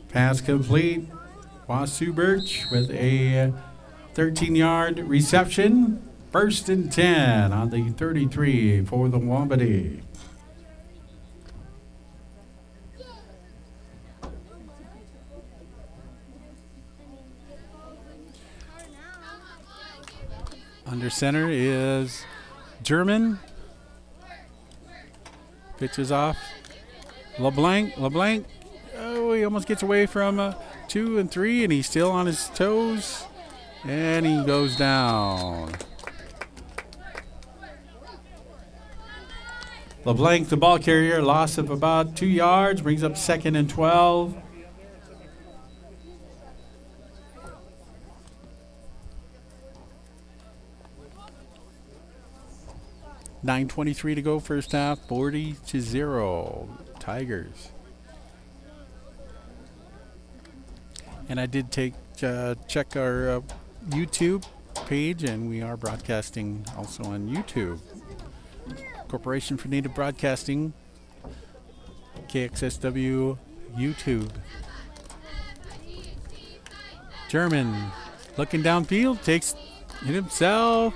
Pass complete. Wasu Birch with a 13-yard reception. 1st and 10 on the 33 for the Wambdi. Under center is German. Pitches off. LeBlanc. Oh, he almost gets away from 2 and 3, and he's still on his toes. And he goes down. LeBlanc, the ball carrier, loss of about 2 yards, brings up 2nd and 12. .9:23 to go, first half, 40-0, Tigers. And I did check our YouTube page, and we are broadcasting also on YouTube. Corporation for Native Broadcasting, KXSW YouTube. German looking downfield, takes it himself.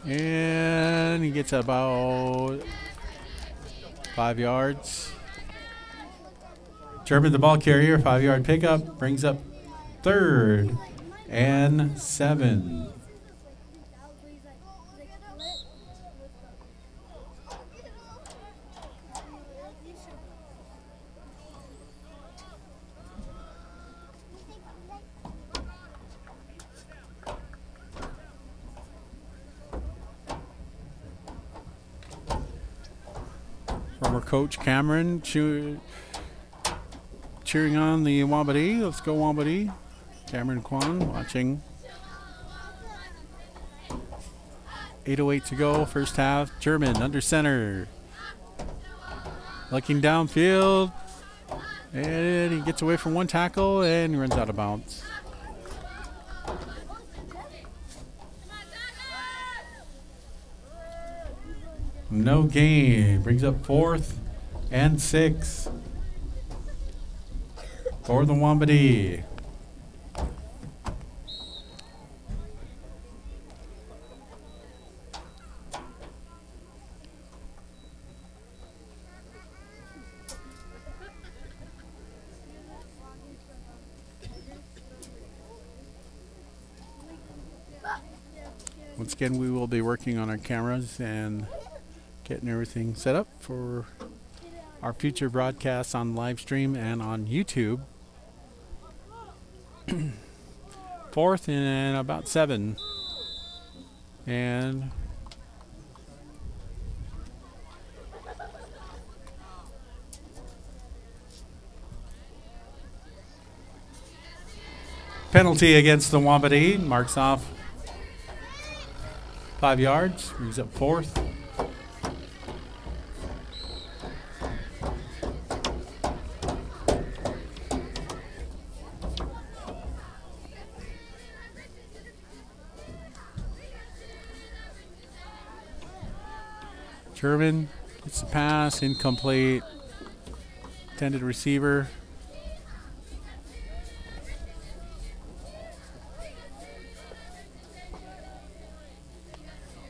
And he gets about 5 yards. German, the ball carrier, 5-yard pickup, brings up 3rd and 7. Former coach Cameron cheering on the Wambdi. Let's go Wambdi. Cameron Kwan watching. 8:08 to go, first half. German under center. Looking downfield. And he gets away from one tackle and he runs out of bounds. No gain. Brings up 4th and 6 for the Wambdi. Once again, we will be working on our cameras and getting everything set up for our future broadcasts on live stream and on YouTube. 4th and about 7. And penalty against the Wambdi, marks off 5 yards, brings up 4th Sherman gets the pass, incomplete. Intended receiver.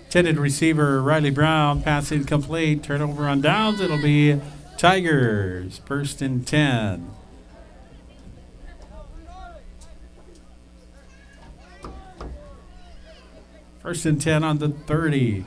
Intended receiver Riley Brown, pass incomplete. Turnover on downs. It'll be Tigers. 1st and 10. First and 10 on the 30.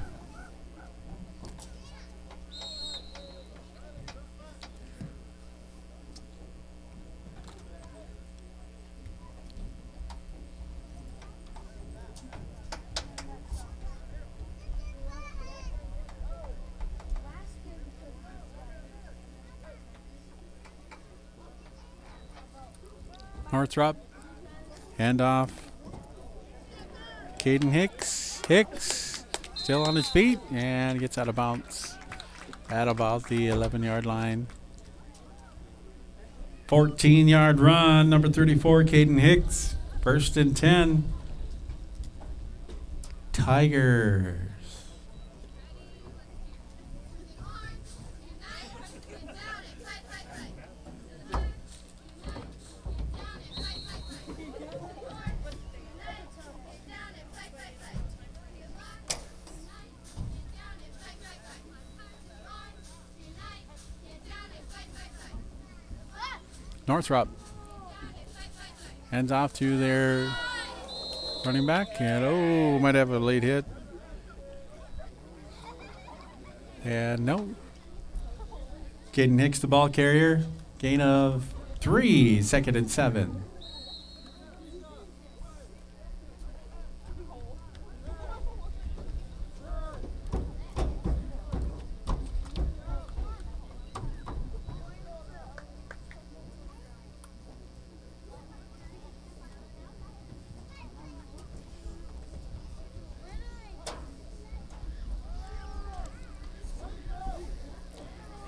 Northrop, handoff. Caden Hicks. Hicks still on his feet and gets out of bounds at about the 11-yard line. 14-yard run, number 34, Caden Hicks. 1st and 10. Tigers. Northrop hands off to their running back, and might have a late hit. And no. Caden Hicks, the ball carrier. Gain of 3, 2nd and 7.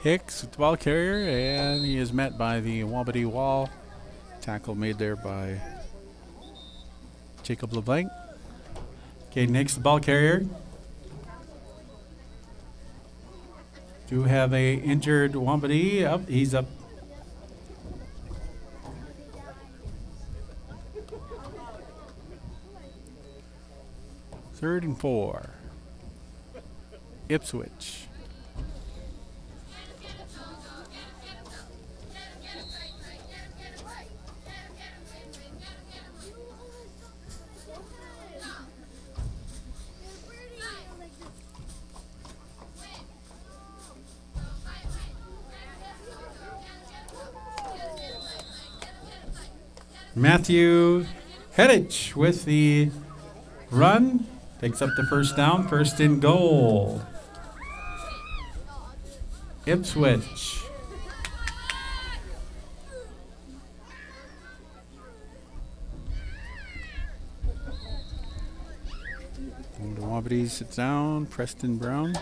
Hicks with the ball carrier, and he is met by the Wambdi wall. Tackle made there by Jacob LeBlanc. Caden Hicks, the ball carrier. Do have a injured Wambdi. Up, he's up. Third and 4. Ipswich. Matthew Hedich with the run. Picks up the first down. 1st and goal. Ipswich. And the Wambdi sits down. Preston Brown.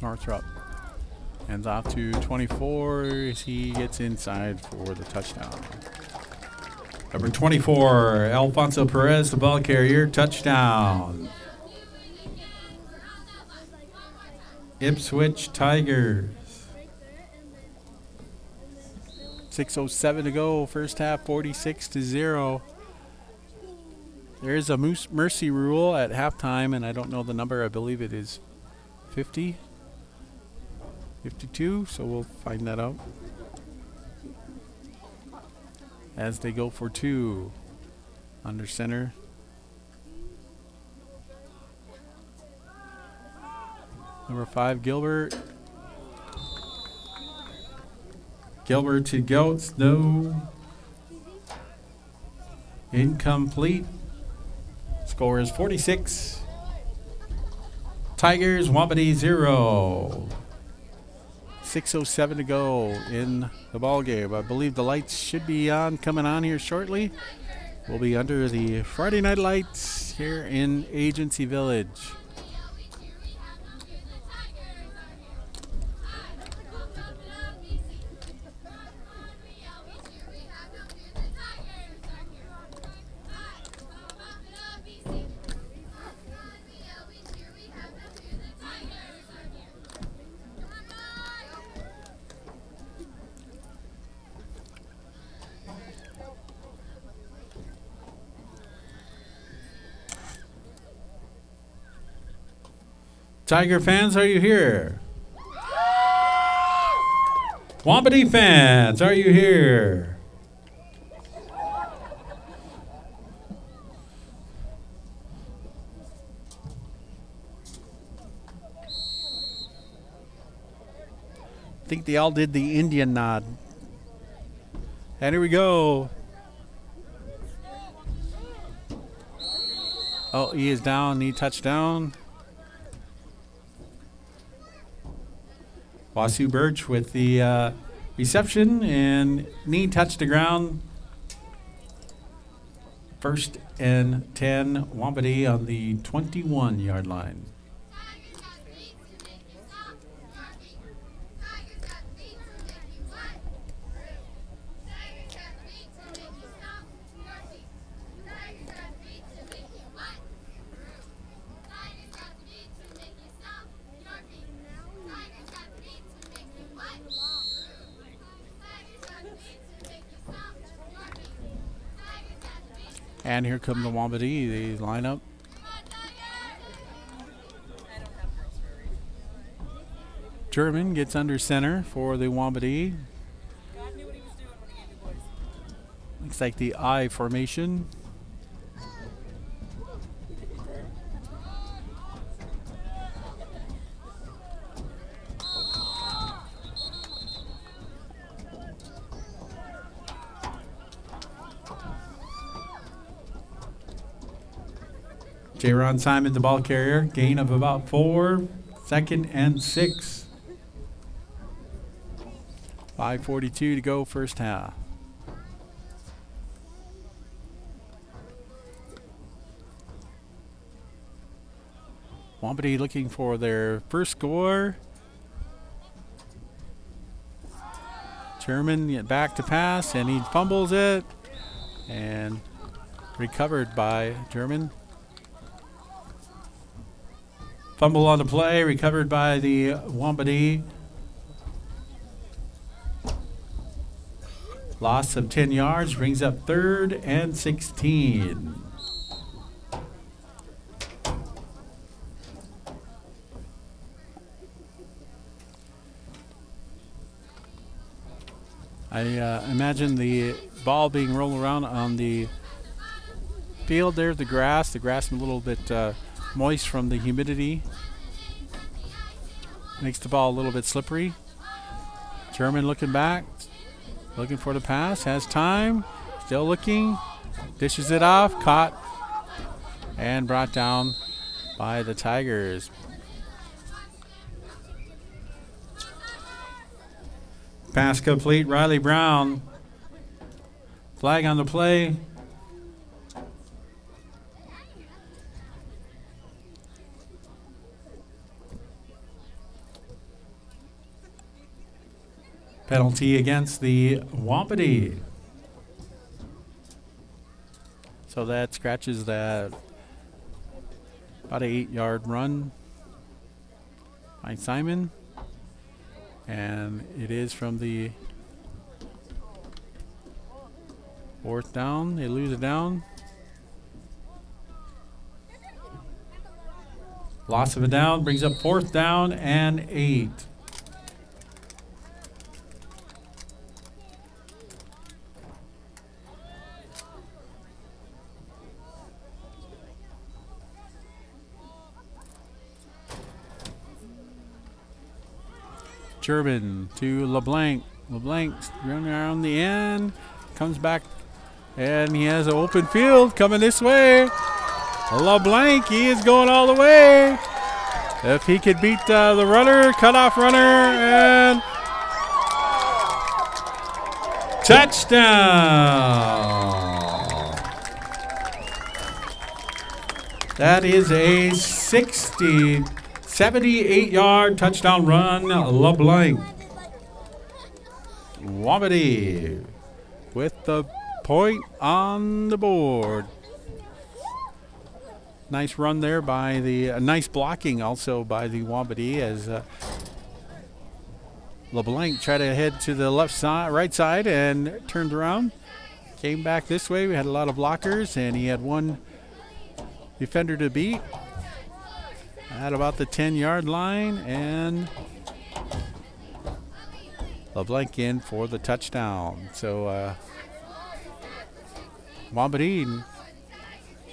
Northrop hands off to 24 as he gets inside for the touchdown. Number 24, Alfonso Perez, the ball carrier, touchdown. Ipswich Tigers. 6:07 to go, first half, 46-0. There is a mercy rule at halftime, and I don't know the number. I believe it is 50. 52, so we'll find that out as they go for 2 under center. Number 5, Gilbert. Gilbert to Goats, no. Incomplete. Score is 46. Tigers, Wambdi 0. 6:07 to go in the ball game. I believe the lights should be coming on here shortly. We'll be under the Friday night lights here in Agency Village. Tiger fans, are you here? Wambdi fans, are you here? I think they all did the Indian nod. And here we go. Oh, he is down, knee touchdown. Wasu Birch with the reception and knee touch the ground. 1st and 10, Wambdi on the 21-yard line. And here come the Wambdi, the lineup. German gets under center for the Wambdi. Looks like the I formation. J-Ron Simon, the ball carrier, gain of about 4, 2nd and 6. 5:42 to go, first half. Wambdi looking for their first score. German back to pass, and he fumbles it, and recovered by German. Fumble on the play, recovered by the Wambdi. Loss of 10 yards, brings up 3rd and 16. I imagine the ball being rolled around on the field there, the grass a little bit moist from the humidity. Makes the ball a little bit slippery. German looking back, looking for the pass, has time, still looking, dishes it off, caught, and brought down by the Tigers. Pass complete, Riley Brown. Flag on the play. Penalty against the Wambdi. So that scratches that about an 8-yard run by Simon. And it is from the 4th down. They lose it down. Loss of a down brings up 4th down and 8. German to LeBlanc. LeBlanc's running around the end, comes back, and he has an open field coming this way. LeBlanc, he is going all the way. If he could beat the runner, cutoff runner, and touchdown. That is a 78-yard touchdown run, LeBlanc. Wambdi with the point on the board. Nice run there by the, nice blocking also by the Wambdi as LeBlanc tried to head to the left side, right side, and turned around. Came back this way. We had a lot of blockers, and he had one defender to beat. at about the 10-yard line, and LeBlanc in for the touchdown. So Wambdi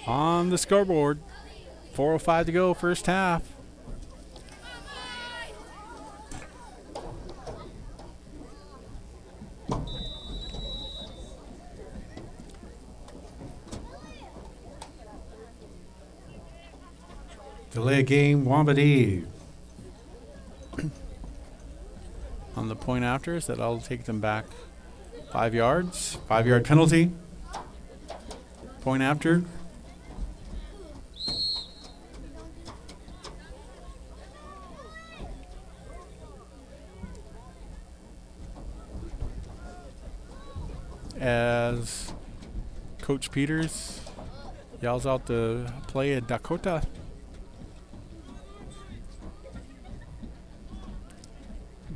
on the scoreboard. 4:05 to go, first half. Delay a game, Wambdi. On the point after, so that'll take them back 5 yards. 5-yard penalty. Point after. As Coach Peters yells out the play at Dakota.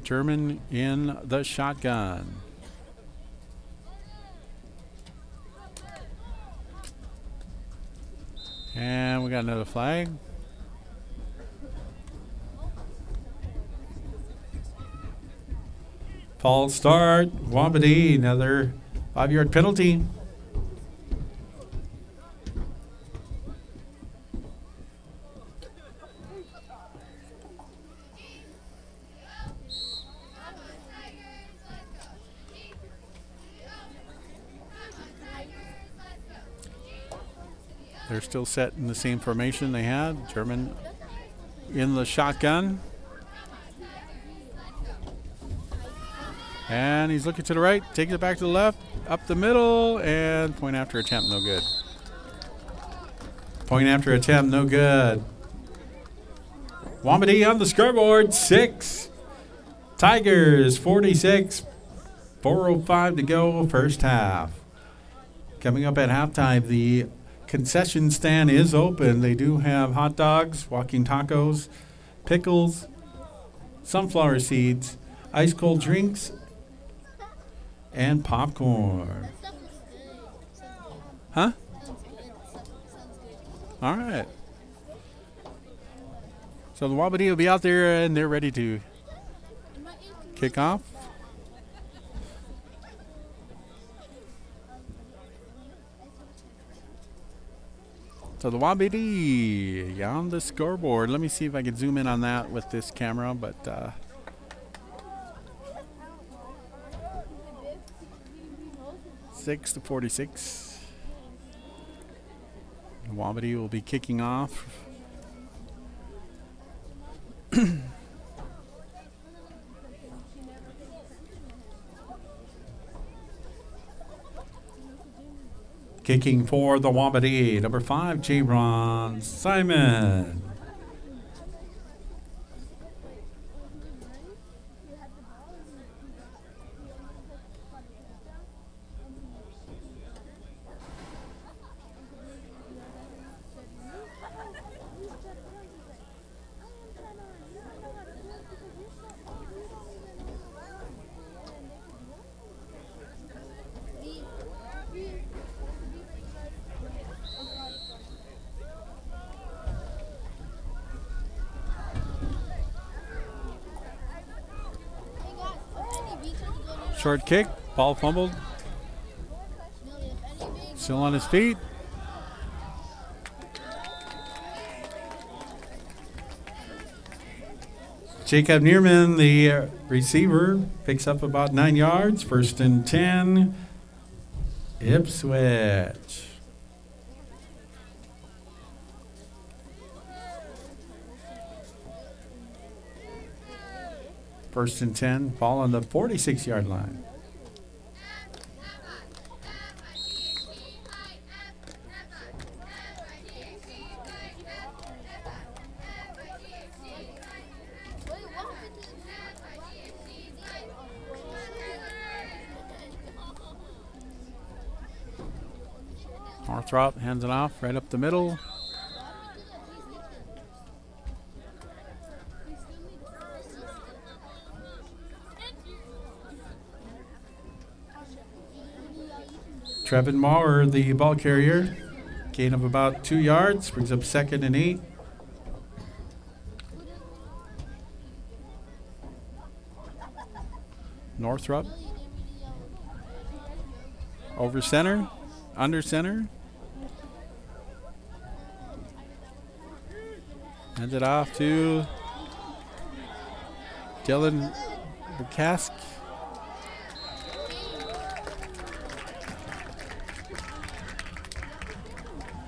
German in the shotgun. And we got another flag. False start. Wambdi, another 5-yard penalty. They're still set in the same formation they had. German in the shotgun. And he's looking to the right, takes it back to the left, up the middle, and point after attempt, no good. Point after attempt, no good. Wambdi on the scoreboard, 6. Tigers, 46. 4:05 to go, first half. Coming up at halftime, the concession stand is open. They do have hot dogs, walking tacos, pickles, sunflower seeds, ice cold drinks, and popcorn. Huh? All right. So the Wambdi will be out there and they're ready to kick off. So the Wambdi on the scoreboard. Let me see if I can zoom in on that with this camera, but 6-46. The Wambdi will be kicking off. Kicking for the Wambdi, number 5, J-Ron Simon. Short kick, ball fumbled. Still on his feet. Jacob Neerman, the receiver, picks up about 9 yards. 1st and 10. Ipswich. First and 10, ball on the 46-yard line. Northrop hands it off right up the middle. Trevin Maurer, the ball carrier, gain of about 2 yards, brings up 2nd and 8. Northrop. Over center. Under center. Hands it off to Dylan Bukask.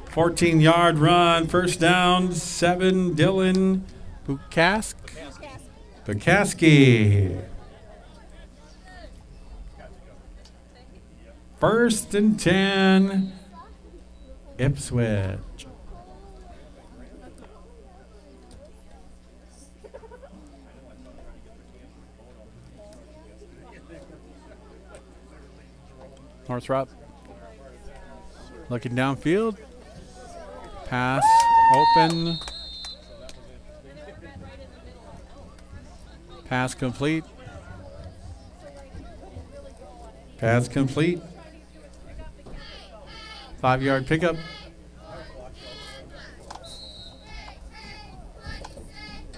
"14-yard run, first down, 7, Dylan Bukask. Bukaski. First and 10, Ipswich. Northrop looking downfield. Pass open. Pass complete. Pass complete. 5-yard pickup.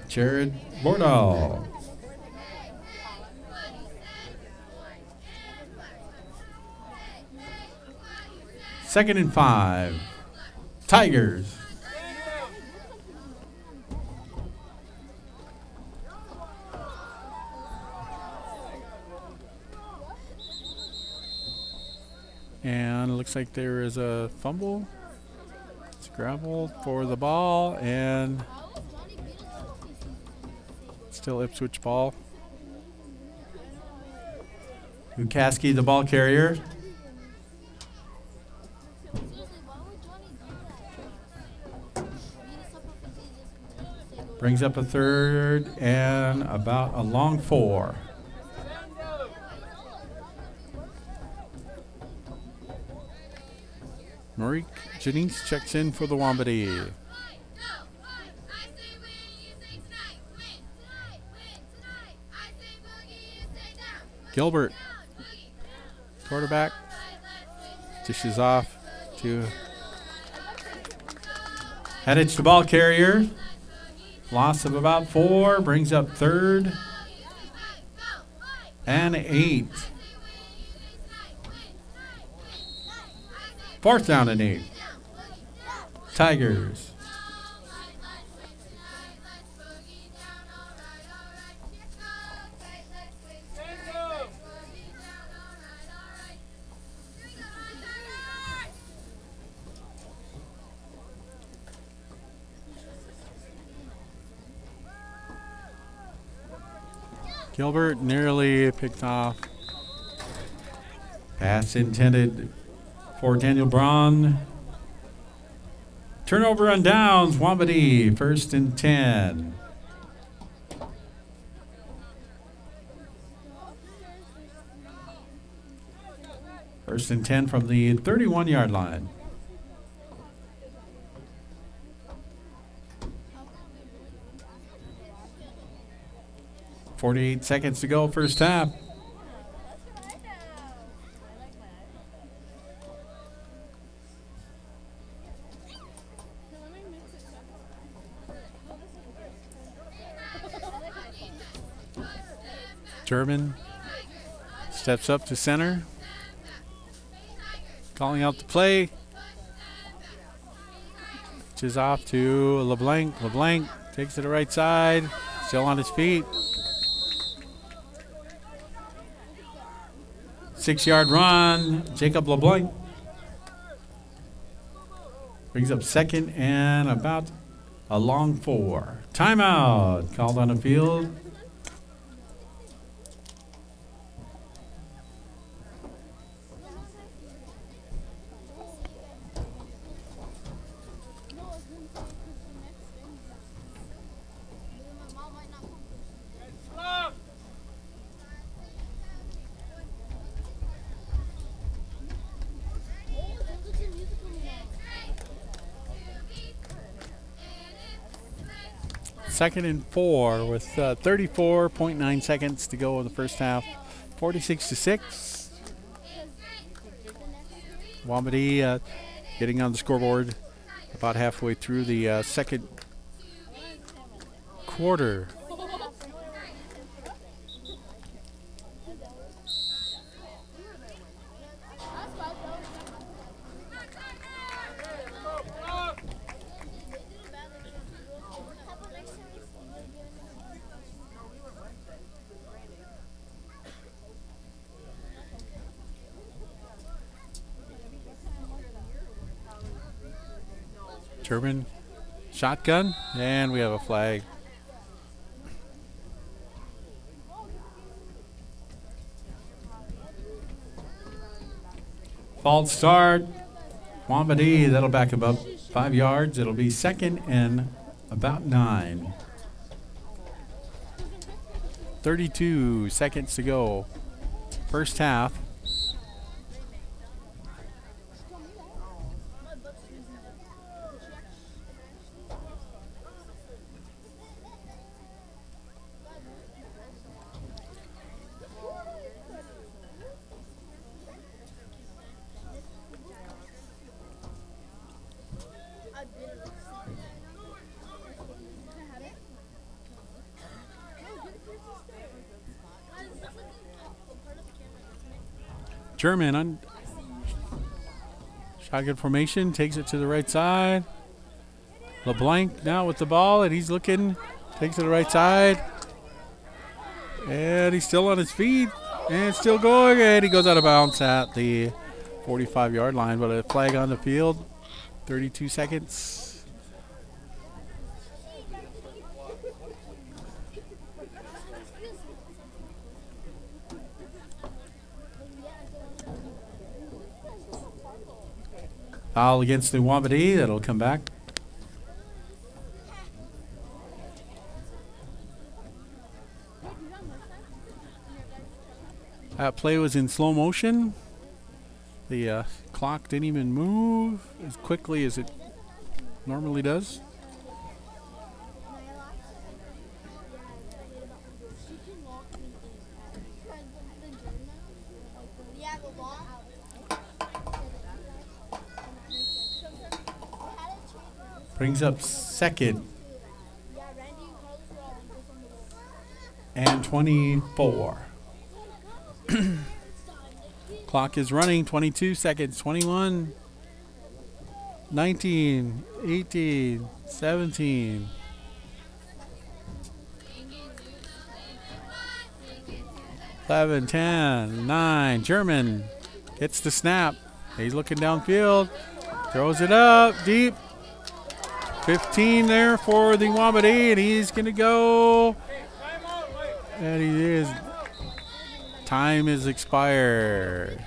Jared Bordahl. Second and 5. Tigers. And it looks like there is a fumble. It's gravel for the ball, and still Ipswich ball. Bukaski, the ball carrier. Brings up a third and about a long 4. Marie Janice checks in for the Wambdi. Gilbert, quarterback, dishes off to Hedich, the ball carrier. Loss of about 4, brings up third and 8. 4th down and 8. Tigers. Gilbert nearly picked off. Pass intended for Daniel Braun. Turnover on downs, Wambdi, 1st and 10. First and 10 from the 31-yard line. 48 seconds to go, first half. German steps up to center, calling out the play, which is off to LeBlanc. LeBlanc takes to the right side, still on his feet. 6-yard run, Jacob LeBlanc brings up second and about a long 4. Timeout called on the field. Second and 4 with 34.9 seconds to go in the first half. 46-6. Wambdi getting on the scoreboard about halfway through the second quarter. German shotgun, and we have a flag. False start. Wambdi, that'll back him up 5 yards. It'll be 2nd and about 9. 32 seconds to go. First half. German on shotgun formation, takes it to the right side. LeBlanc now with the ball, and he's looking, takes it to the right side. And he's still on his feet, and still going, and he goes out of bounds at the 45-yard line, but a flag on the field, 32 seconds. Foul against the Wambdi. That'll come back. That play was in slow motion. The clock didn't even move as quickly as it normally does. Brings up 2nd and 24. Clock is running, 22 seconds, 21, 19, 18, 17. Eleven, 10, 9. German gets the snap. He's looking downfield, throws it up deep. 15 there for the Wambdi, and he's going to go. And he is. Time is expired.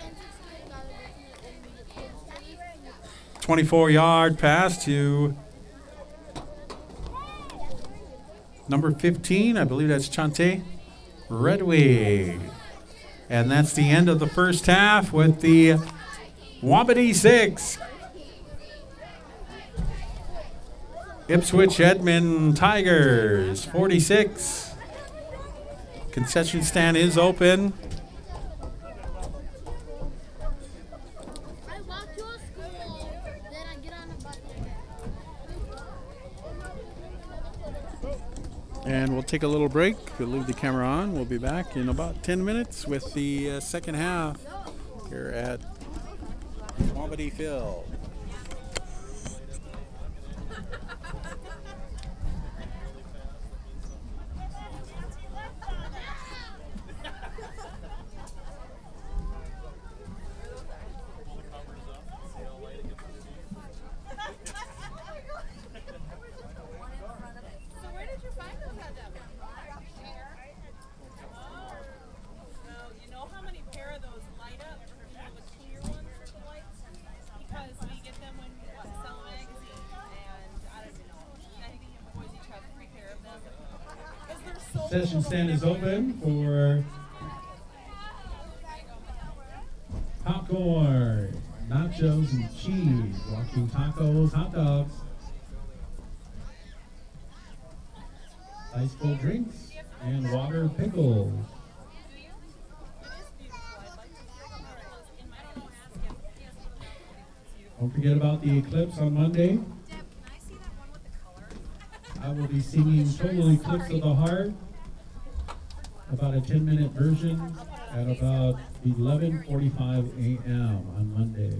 24-yard pass to number 15. I believe that's Chante Redwig. And that's the end of the first half with the Wambdi 6. Ipswich Edmond Tigers 46. Concession stand is open. And we'll take a little break. We'll leave the camera on. We'll be back in about 10 minutes with the second half here at Wambdi Field. Concession stand is open for popcorn, nachos and cheese, walking tacos, hot dogs, ice cold drinks, and water pickles. Don't forget about the eclipse on Monday. I will be singing Total Eclipse of the Heart, about a 10-minute version at about 11:45 a.m. on Monday.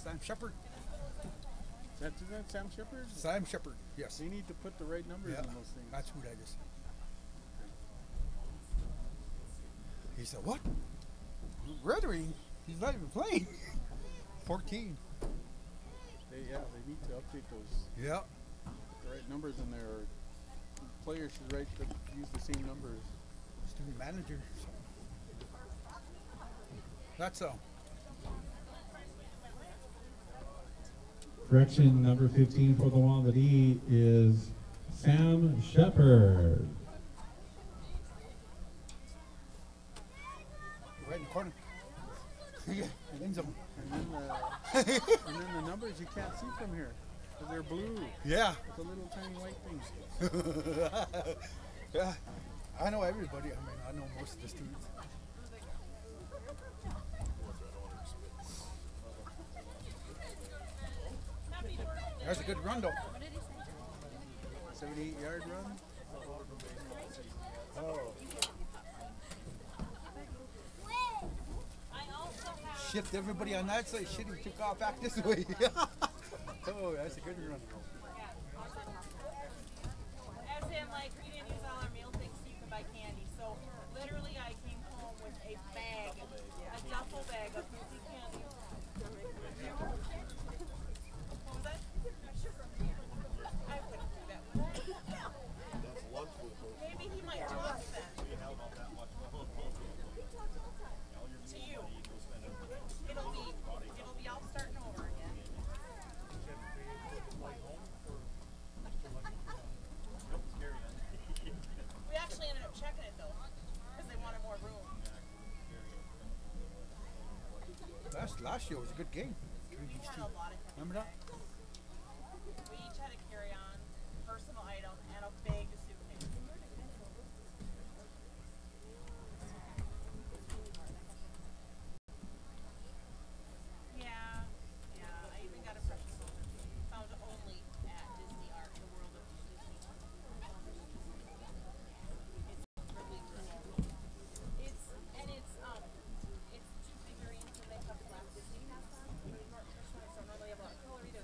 Sam Shepard. Is that Sam Shepard? Sam Shepard, yes. They need to put the right numbers Yeah, on those things. that's who that is. He said, what? Brethren, he's not even playing. 14. They need to update those. Yeah. Put the right numbers in there. Or players should use the same numbers. Student manager. That's so. Correction, number 15 for the Wambdi is Sam Shepard. Right in the corner. Yeah, end zone. And then the numbers you can't see from here. 'Cause they're blue. Yeah. With the little tiny white things. Yeah. I know everybody. I mean, I know most of the students. That's a good run, though. 78-yard run. Oh. Shift everybody on that side. Shit, he took off back this way. Oh, that's a good run. As in, like, we didn't use all our meal things so you could buy candy. So, literally, I came home with a bag, a duffel bag of fizzy candy. What was that? I wouldn't do that one. Maybe he might do us then. To you. It'll be all starting over again. We actually ended up checking it though, because they wanted more room. Last year was a good game. We had a lot of candy. Remember that? We each had a carry-on, personal item, and a big suitcase. Yeah, I even got a precious folder found only at Disney Art, the world of Disney. It's really cool. It's two figurines and they have black Disney hats on. So normally have a lot of color, either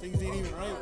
Things ain't even right.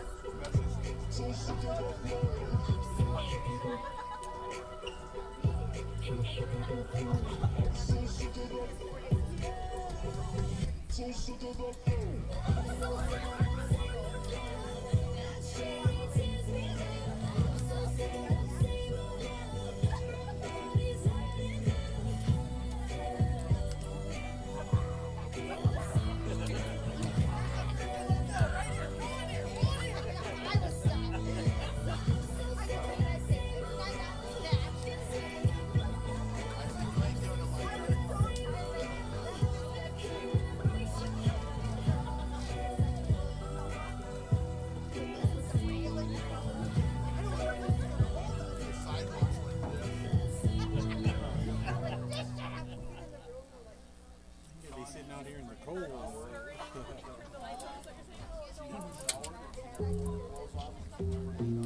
Be sitting out here in the cold.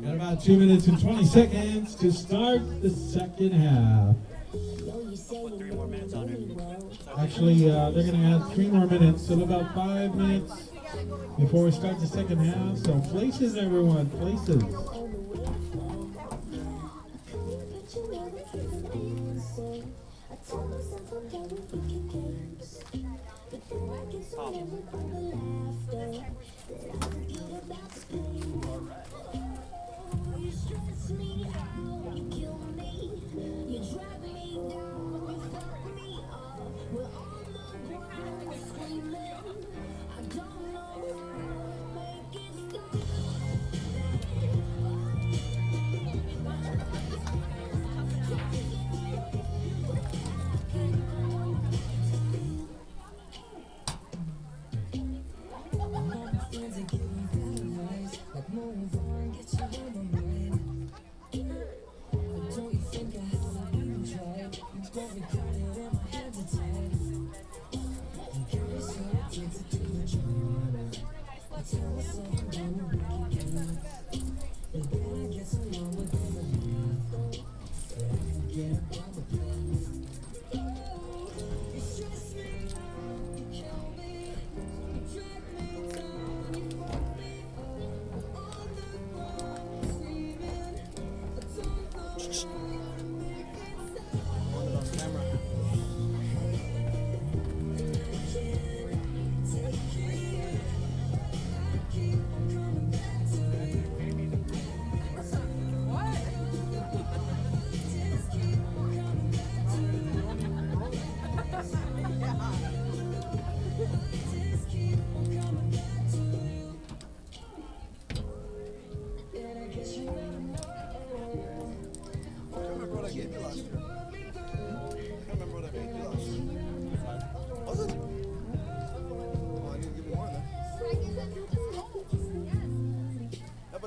Got about 2 minutes and 20 seconds to start the second half. Actually, they're going to add 3 more minutes, so about 5 minutes before we start the second half. So places, everyone, places.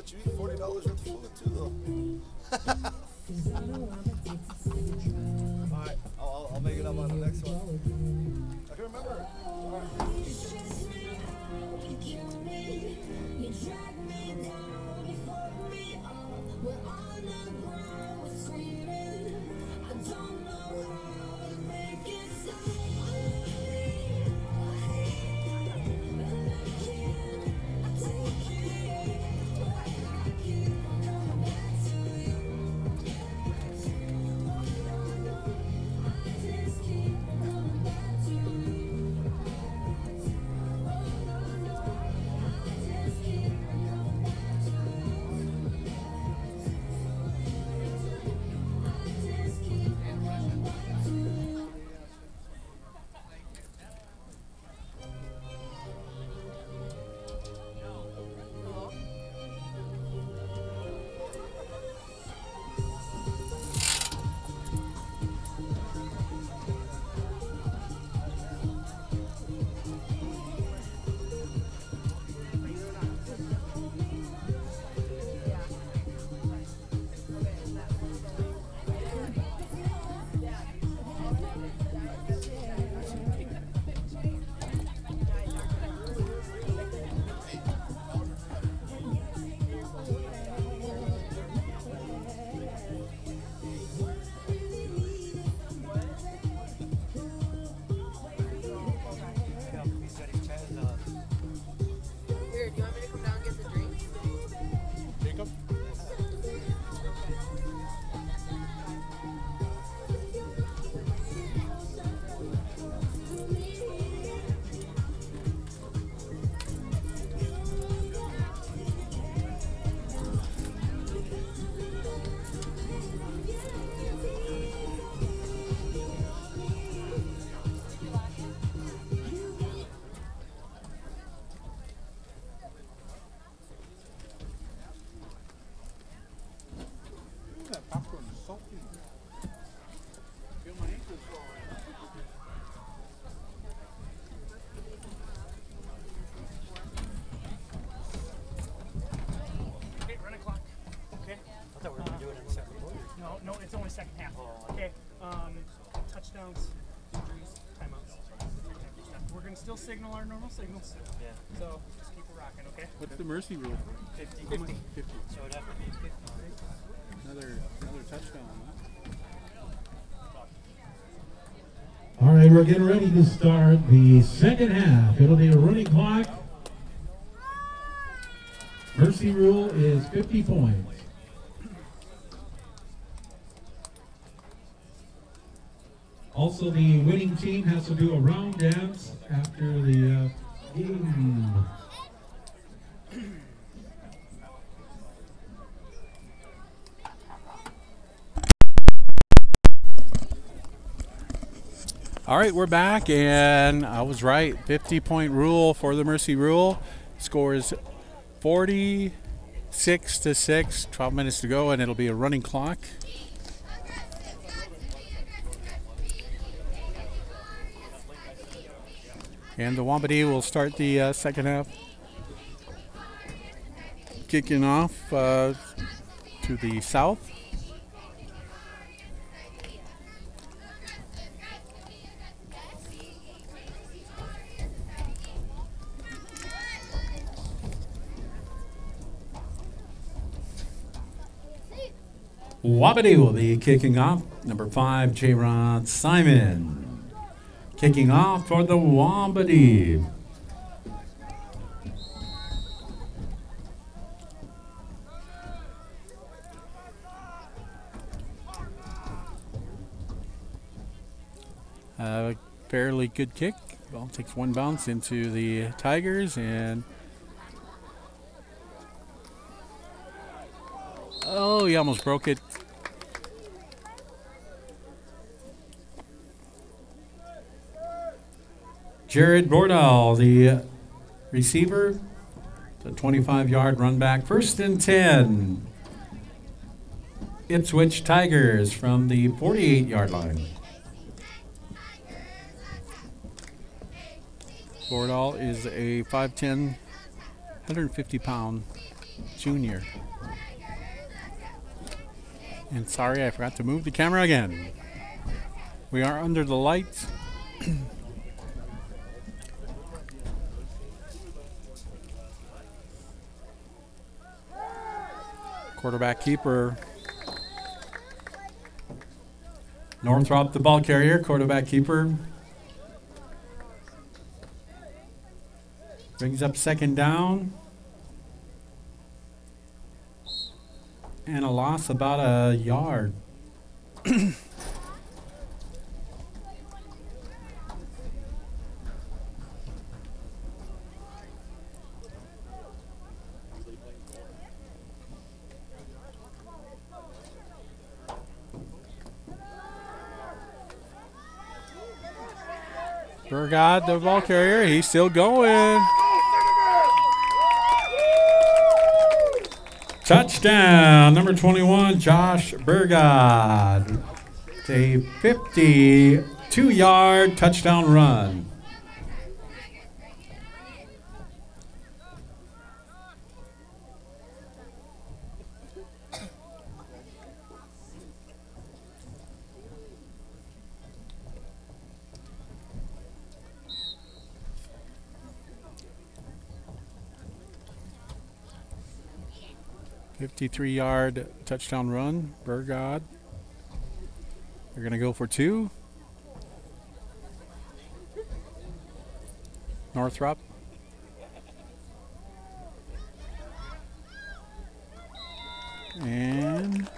You eat $40 worth of food too, though. Alright, I'll make it up on the next one. I can remember. thought we were doing it in the second quarter. No, it's only second half. Okay. Touchdowns, injuries, timeouts. We're gonna still signal our normal signals. Yeah. So just keep it rocking, okay? What's the mercy rule? 50. 50. So it'd have to be 50. Another touchdown, huh? All right, we're getting ready to start the second half. It'll be a running clock. Mercy rule is 50 points. Also, the winning team has to do a round dance after the game. All right, we're back, and I was right. 50-point rule for the mercy rule. Score is 46-6. 12 minutes to go, and it'll be a running clock. And the Wambdi will start the second half. Kicking off to the south. Wambdi will be kicking off. Number 5, J-Rod Simon. Kicking off for the Wambdi. Fairly good kick. Ball takes one bounce into the Tigers, and oh, he almost broke it. Jared Bordall, the receiver. The 25-yard run back. 1st and 10. Ipswich Tigers from the 48-yard line. Bordall is a 5'10", 150-pound junior. And sorry, I forgot to move the camera again. We are under the lights. Quarterback keeper. Northrop, the ball carrier. Quarterback keeper. Brings up 2nd down. And a loss about a yard. Burgod, the ball carrier, he's still going. Touchdown, number 21, Josh Burgod. It's a 52-yard touchdown run. $53-yard touchdown run, Burgod. They're going to go for 2. Northrop. And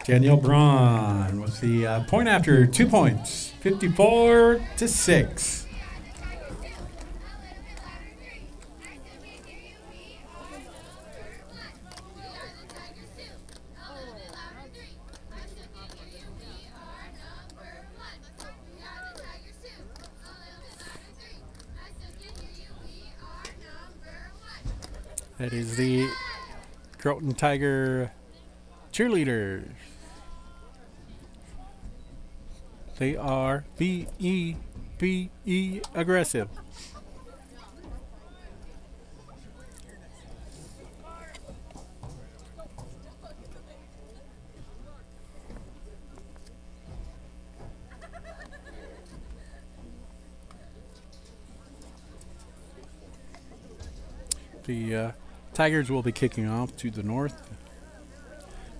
Daniel Braun with the point after 2 points, 54-6. That is the Croton Tiger cheerleaders. They are B-E-B-E aggressive. The Tigers will be kicking off to the north.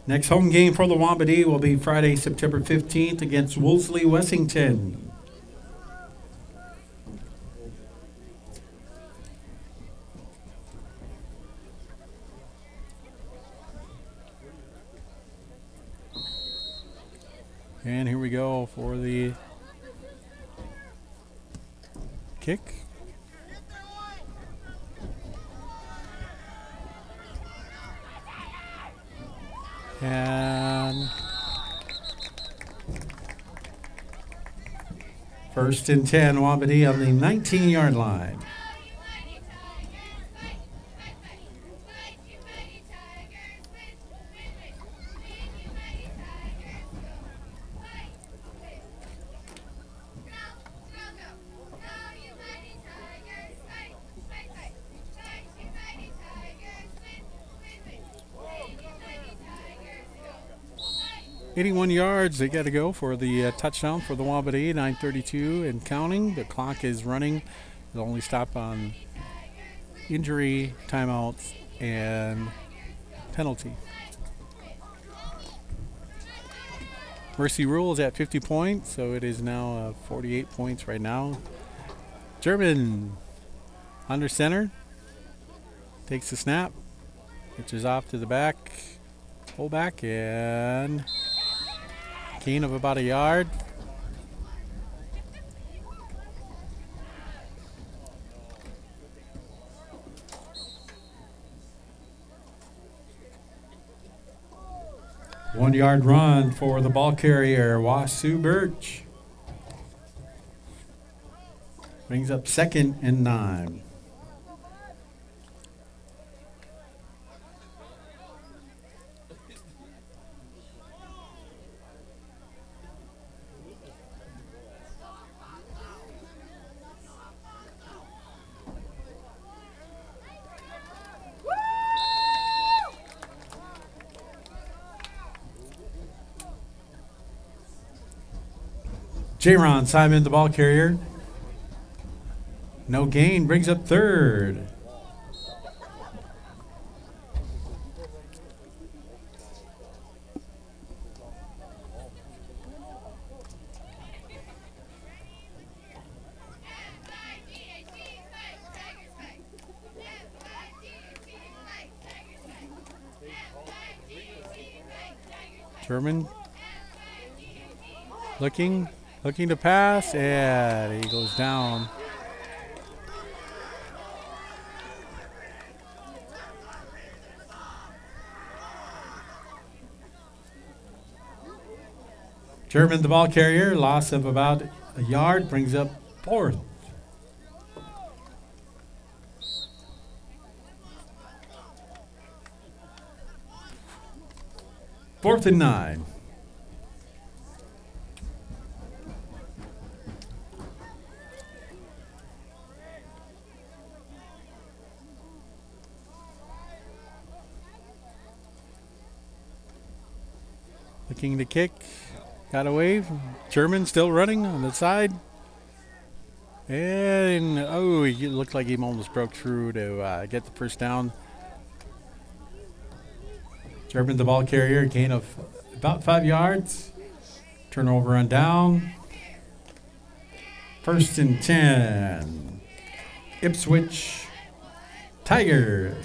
Next home game for the Wambdi will be Friday, September 15th against Wolseley Wessington. And here we go for the kick. And first and 10, Wambdi on the 19-yard line. .81 yards, they got to go for the touchdown for the Wambdi, 9:32 and counting. The clock is running. They'll only stop on injury, timeouts, and penalty. Mercy rule is at 50 points, so it is now 48 points right now. German under center, takes the snap, pitches off to the back, fullback, and gain of about a yard. One-yard run for the ball carrier, Wasu Birch. Brings up 2nd and 9. J-Ron Simon, the ball carrier. No gain, brings up 3rd. German looking to pass, and he goes down. German, the ball carrier, loss of about a yard, brings up 4th. Fourth and 9. Looking to kick, got away. German still running on the side. And, oh, it looked like he almost broke through to get the first down. German, the ball carrier, gain of about 5 yards. Turnover on down. 1st and 10. Ipswich Tigers.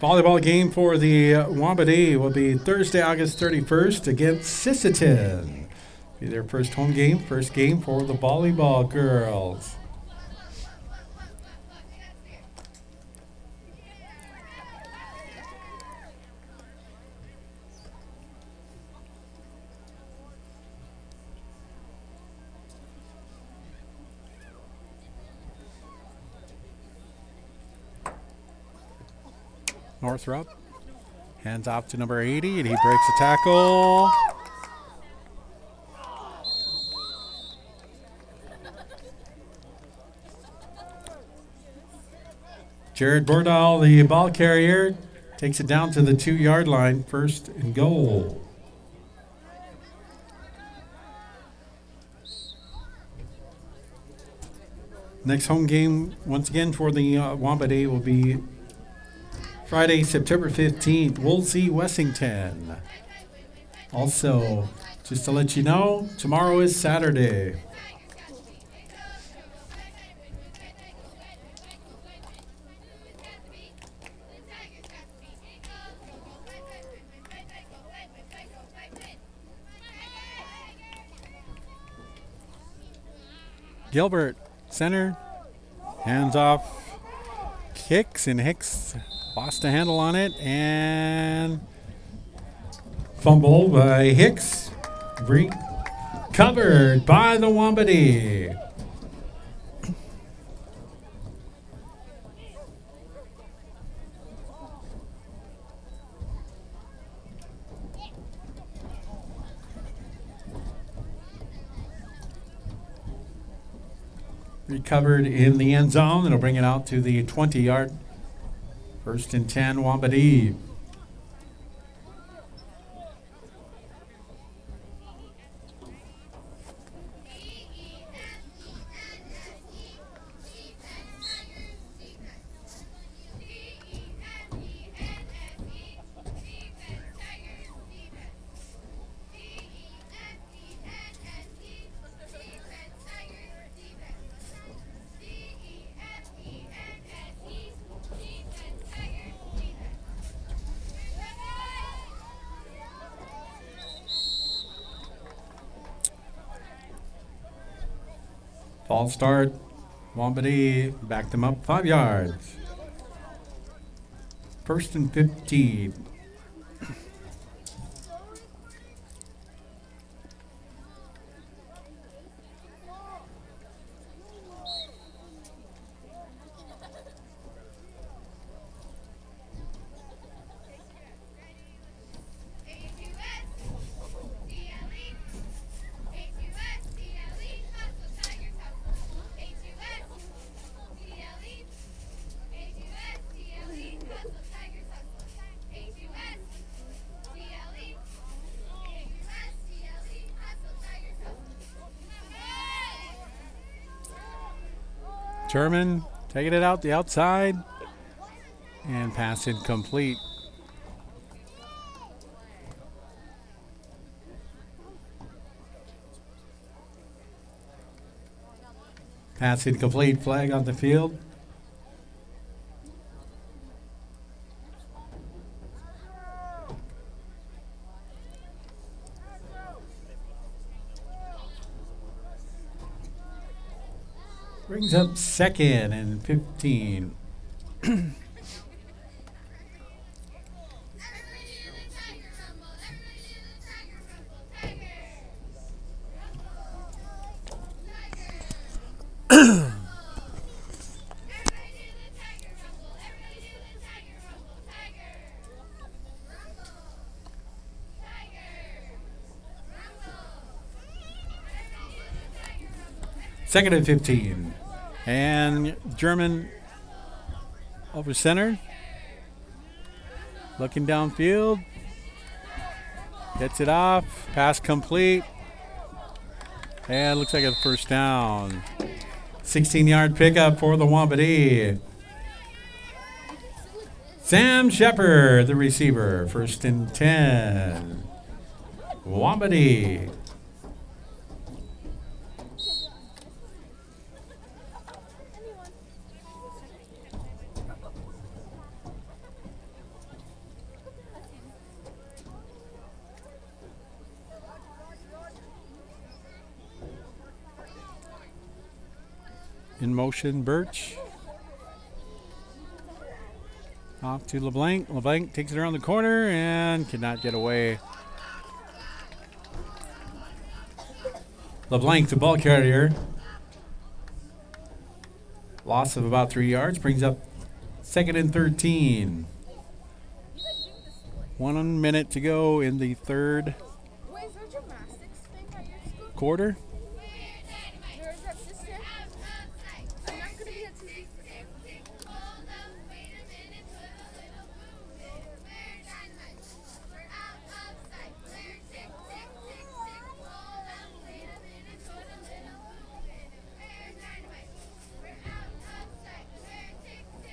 Volleyball game for the Wambdi will be Thursday, August 31st against Sisseton. Be their first home game, first game for the volleyball girls. Northrop hands off to number 80, and he breaks a tackle. Jared Bordahl, the ball carrier, takes it down to the 2-yard line, 1st and goal. Next home game, once again, for the Wambdi will be Friday, September 15th, Wolsey, Wessington. Also, just to let you know, tomorrow is Saturday. Gilbert, center, hands off, kicks, and Hicks lost the handle on it, and fumble by Hicks, recovered by the Wambdi. Recovered in the end zone. It'll bring it out to the 20-yard. 1st and 10, Wambdi. False start. Wambdi backed them up 5 yards. 1st and 15. German taking it out the outside and pass incomplete. Pass incomplete, flag on the field. Brings up 2nd and 15. Second and 15. And German over center. Looking downfield. Gets it off. Pass complete. And looks like a first down. 16-yard pickup for the Wambdi. Sam Shepard, the receiver. 1st and 10. Wambdi. In motion, Birch. Off to LeBlanc. LeBlanc takes it around the corner and cannot get away. LeBlanc, the ball carrier. Loss of about 3 yards. Brings up 2nd and 13. 1 minute to go in the third quarter.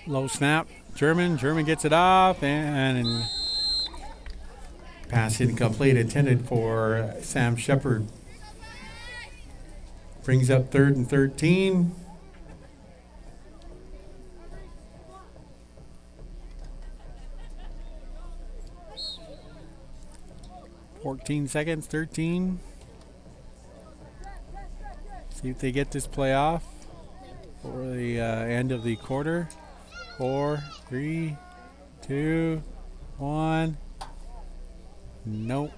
Low snap. German gets it off, and pass incomplete, intended for Sam Shepard. Brings up 3rd and 13. Seconds, 13. See if they get this play off for the end of the quarter. 4, 3, 2, 1. Nope.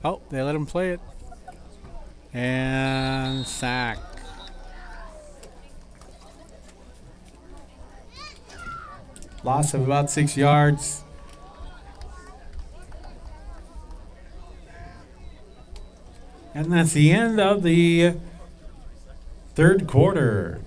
Oh, they let him play it. And sack. Loss of about 6 yards. And that's the end of the 3rd quarter.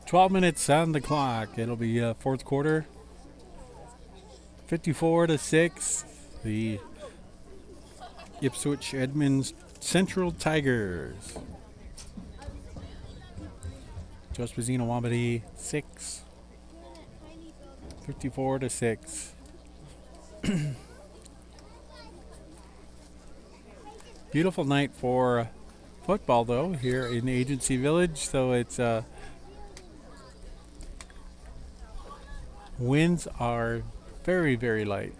$12 minutes on the clock. It'll be 4th quarter. 54-6. The Ipswich Edmonds Central Tigers. Jospazino Wambdi 6. 54-6. Beautiful night for football though here in Agency Village. So it's winds are very, very light.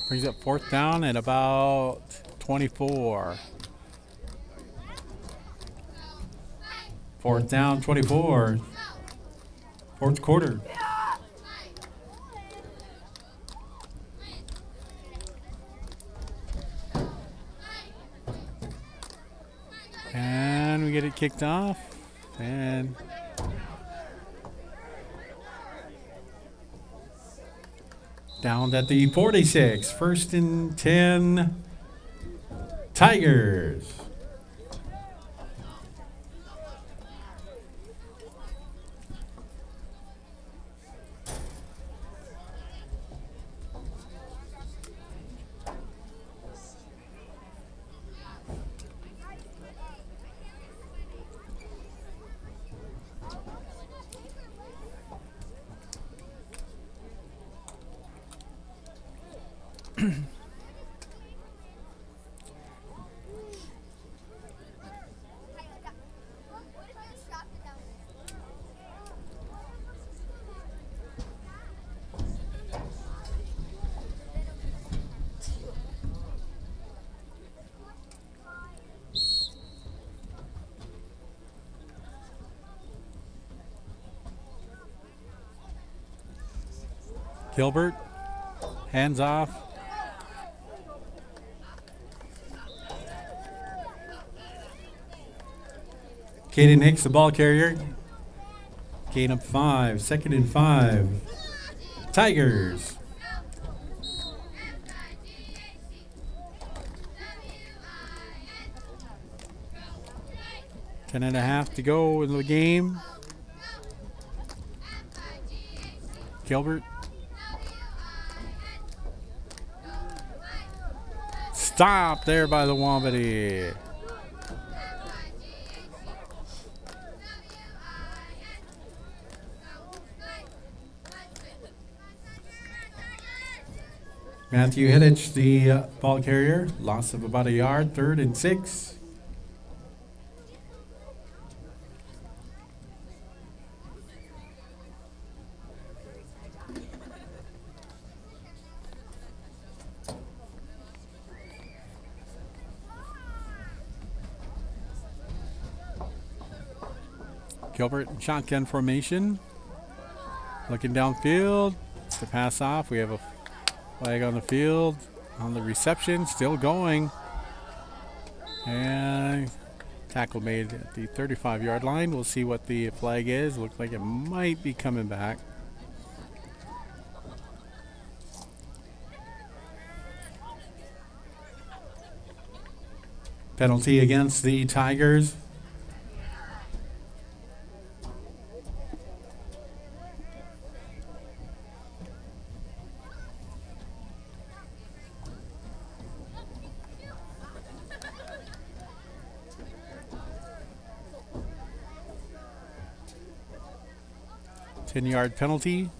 Brings up 4th down at about 24. 4th down, 24. 4th quarter. And we get it kicked off. And down at the 46. 1st and 10. Tigers. Gilbert, hands off. Caden Hicks, the ball carrier. Gain up 5, 2nd and 5. Tigers. Ten and a half to go in the game. Gilbert. Stop there by the Wambdi. Matthew Hiddich, the ball carrier. Loss of about a yard, 3rd and 6. Gilbert in shotgun formation. Looking downfield. It's the pass off. We have a flag on the field. On the reception, still going. And tackle made at the 35-yard line. We'll see what the flag is. Looks like it might be coming back. Penalty against the Tigers. Ten-yard penalty.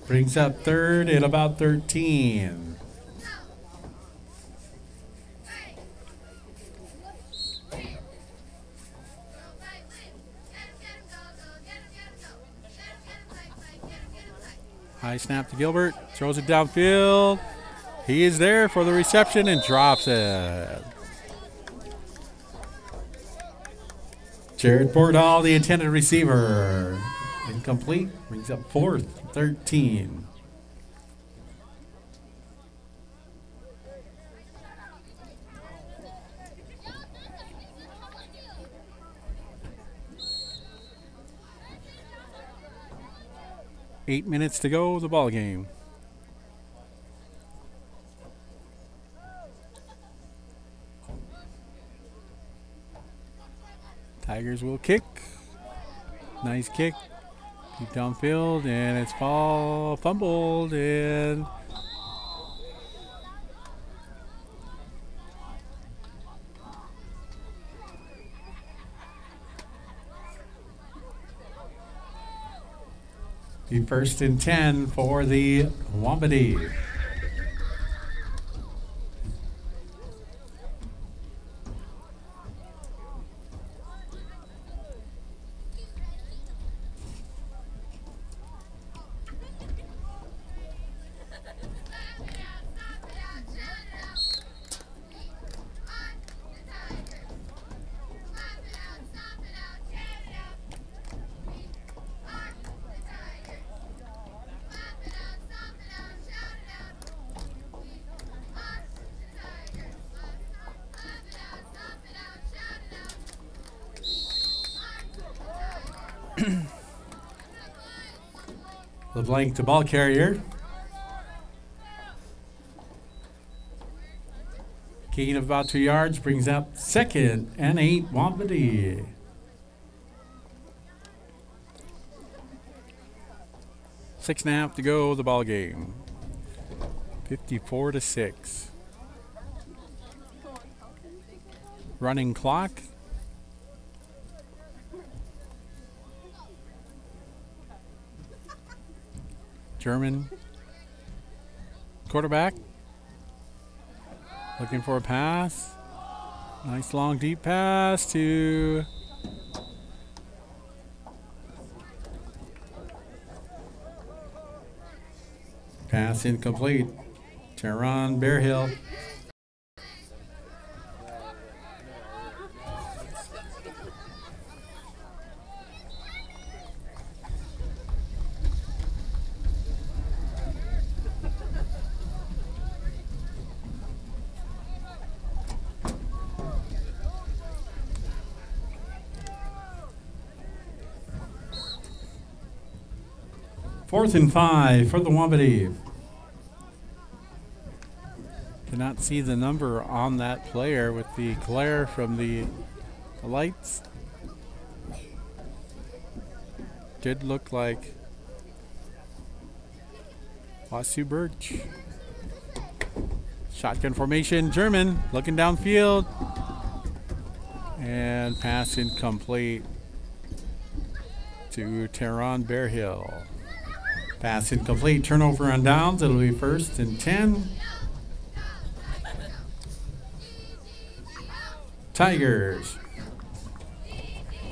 Brings up third at about 13. High snap to Gilbert. Throws it downfield. He is there for the reception and drops it. Jared Bordall, the intended receiver. Incomplete. Brings up fourth, 13. Eight minutes to go, the ball game. Tigers will kick. Nice kick. Deep downfield, and it's fumbled, and the 1st and 10 for the Wambdi. LeBlanc to ball carrier. Gain of about 2 yards brings up 2nd and 8 Wambdi. Six and a half to go, the ball game. 54-6. Running clock. German quarterback looking for a pass. Nice long deep pass to pass incomplete. Teron Bearhill. Fourth and 5 for the Wambdi. Cannot see the number on that player with the glare from the lights. Did look like Wasu Birch. Shotgun formation, German looking downfield. And pass incomplete to Teron Bearhill. Pass incomplete, turnover on downs. It'll be 1st and 10. Tigers.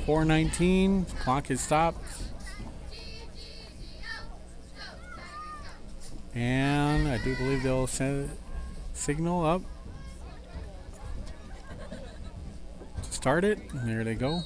4:19, clock is stopped. And I do believe they'll send signal up to start it. And there they go.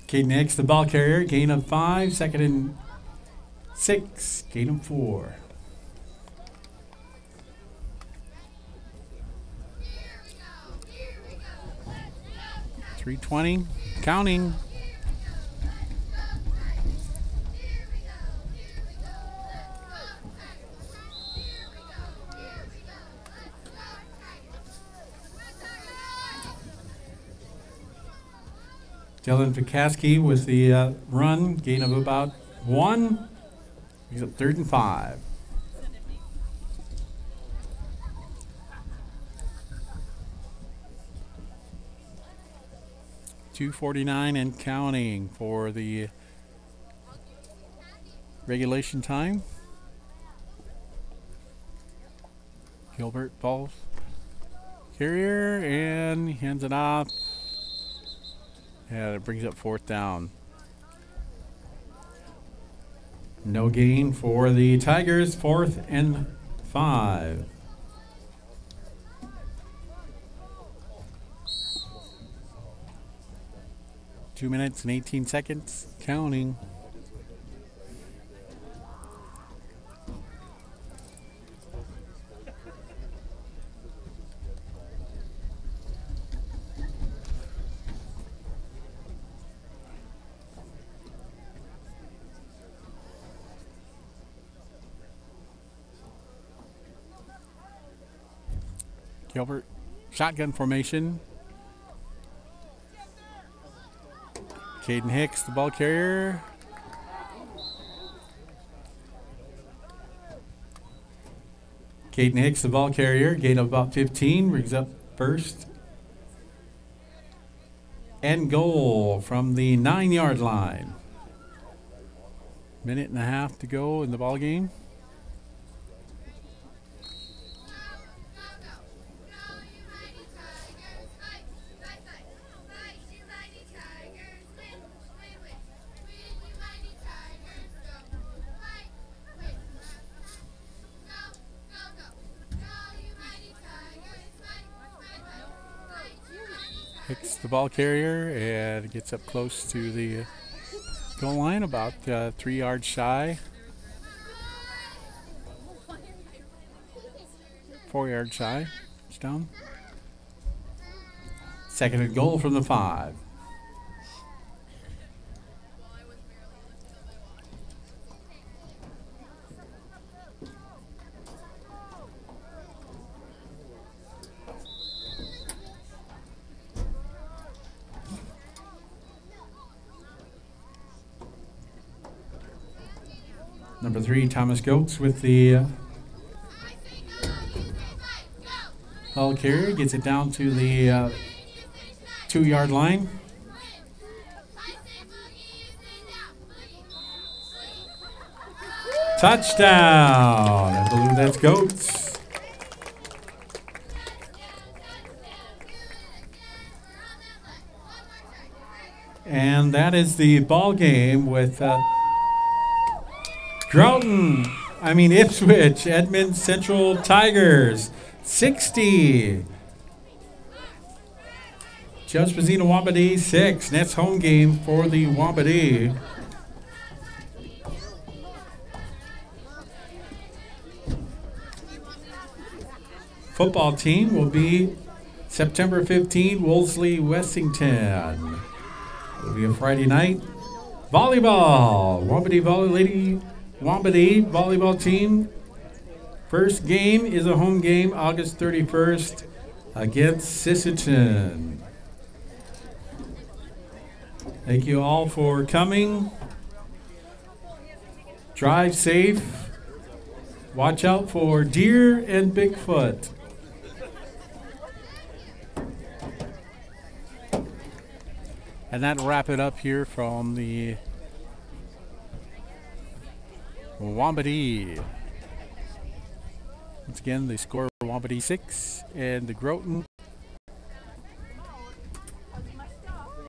Caden Hicks, the ball carrier, gain of 5, 2nd and 6, gain of 4. .320, counting. Dylan Vikaski with the run, gain of about 1. He's up 3rd and 5. .249 and counting for the regulation time. Gilbert falls carrier and hands it off. Yeah, it brings up 4th down. No gain for the Tigers, 4th and 5. Two minutes and 18 seconds, counting. Gilbert, shotgun formation. Caden Hicks, the ball carrier. Caden Hicks, the ball carrier, gain of about 15, brings up 1st and goal from the 9-yard line. Minute and a half to go in the ball game. Hicks the ball carrier and gets up close to the goal line, about 3 yards shy. 4 yards shy. It's down. 2nd and goal from the 5. Number 3, Thomas Goetz with the ball carrier, gets it down to the 2-yard line. Touchdown! I believe that's Goetz. And that is the ball game with Ipswich, Edmond Central Tigers, 60. Judge Mazzina Wambdi, 6. That's home game for the Wambdi. Football team will be September 15, Wolseley, Wessington. It'll be a Friday night. Volleyball, Wambdi volleyball team. First game is a home game, August 31st against Sisseton. Thank you all for coming. Drive safe. Watch out for deer and Bigfoot. And that'll wrap it up here from the Wambdi. Once again, they score Wambdi 6 and the Groton